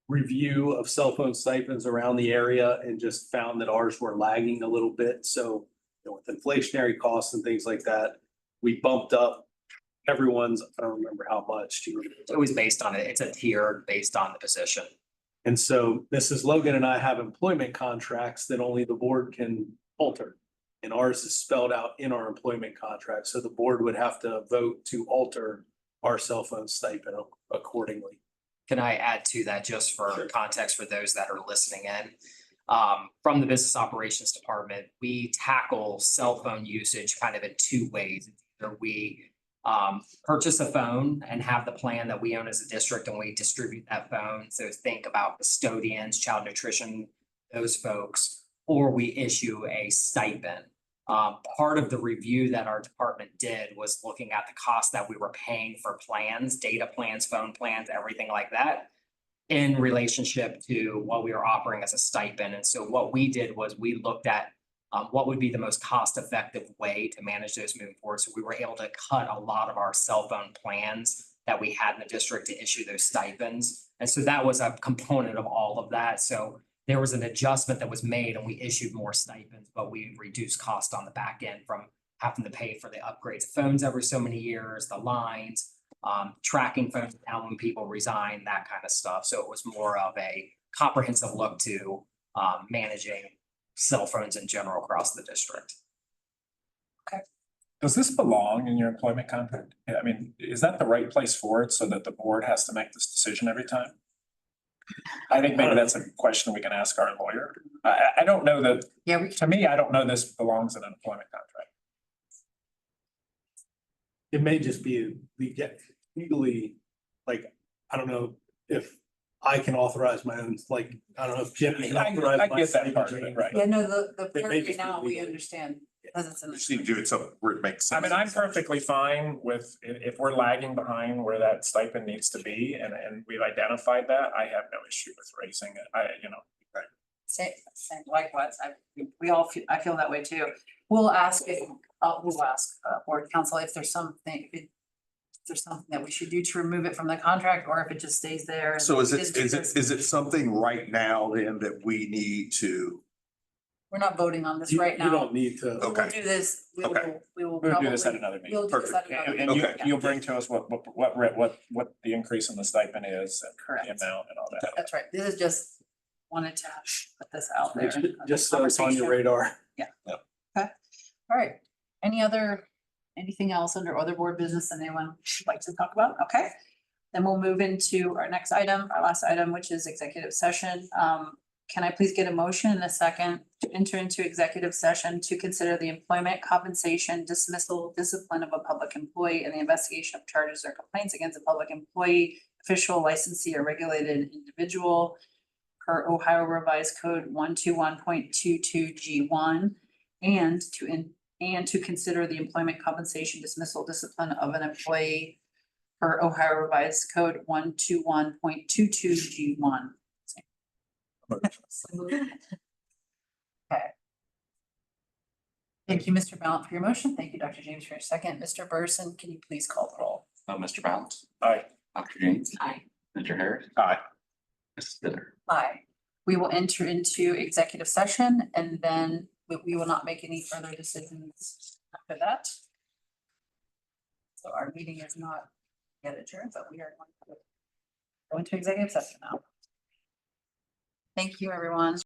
review of cell phone stipends around the area and just found that ours were lagging a little bit. So, you know, with inflationary costs and things like that, we bumped up everyone's, I don't remember how much. It's always based on it. It's a tier based on the position. And so Mrs. Logan and I have employment contracts that only the board can alter. And ours is spelled out in our employment contract. So the board would have to vote to alter our cell phone stipend accordingly. Can I add to that just for context for those that are listening in? From the business operations department, we tackle cell phone usage kind of in 2 ways. Either we purchase a phone and have the plan that we own as a district and we distribute that phone. So think about custodians, child nutrition, those folks, or we issue a stipend. Part of the review that our department did was looking at the cost that we were paying for plans, data plans, phone plans, everything like that. in relationship to what we were offering as a stipend. And so what we did was we looked at what would be the most cost-effective way to manage those moving forward. So we were able to cut a lot of our cell phone plans that we had in the district to issue those stipends. And so that was a component of all of that. So there was an adjustment that was made and we issued more stipends, but we reduced cost on the back end from having to pay for the upgrades of phones every so many years, the lines, tracking phones down when people resign, that kind of stuff. So it was more of a comprehensive look to managing cell phones in general across the district. Does this belong in your employment contract? I mean, is that the right place for it so that the board has to make this decision every time? I think maybe that's a question we can ask our lawyer. I don't know that, Yeah, to me, I don't know this belongs in an employment contract. It may just be legally, like, I don't know if I can authorize my own, like, I don't know if Jim can authorize. I my get that stipend part of it, change. right. Yeah, no, the It part may right just be now, we legal. understand, because it's in We the. just need to do it so where it makes I sense. mean, I'm perfectly fine with, if we're lagging behind where that stipend needs to be and we've identified that, I have no issue with raising it. Same, likewise, we all feel, I feel that way too. We'll ask board council if there's something, if there's something that we should do to remove it from the contract, or if it just stays there. So is Just is it something right now then that we need to? We're not voting on this You right now. don't need to. We will Okay. do this, we Okay. will We'll do this at probably- another meeting. We'll do this at another And meeting. Okay. you'll bring to us what the increase in the stipend is and Correct. the amount and all that. That's right. This is just wanted to put this out there. Just so it's on your Conversation. radar. All right. Anything else under other board business that anyone would like to talk about? Okay. Then we'll move into our next item, our last item, which is executive session. Can I please get a motion in a second to enter into executive session to consider the employment, compensation, dismissal, discipline of a public employee, and the investigation of charges or complaints against a public employee, official, licensee, or regulated individual per Ohio Revised Code 121.22 G1, and to consider the employment, compensation, dismissal, discipline of an employee per Ohio Revised Code 121.22 G1. Okay. Thank you, Mr. Ballant, for your motion. Thank you, Dr. James, for your second. Mr. Burson, can you please call the roll? Mr. Bounce. Aye. Dr. James. Aye. Mr. Harris. Aye. Mrs. Bitter. Aye. We will enter into executive session and then we will not make any further decisions after that. So our meeting is not yet adjourned, but we are going to go into executive session now. Thank you, everyone.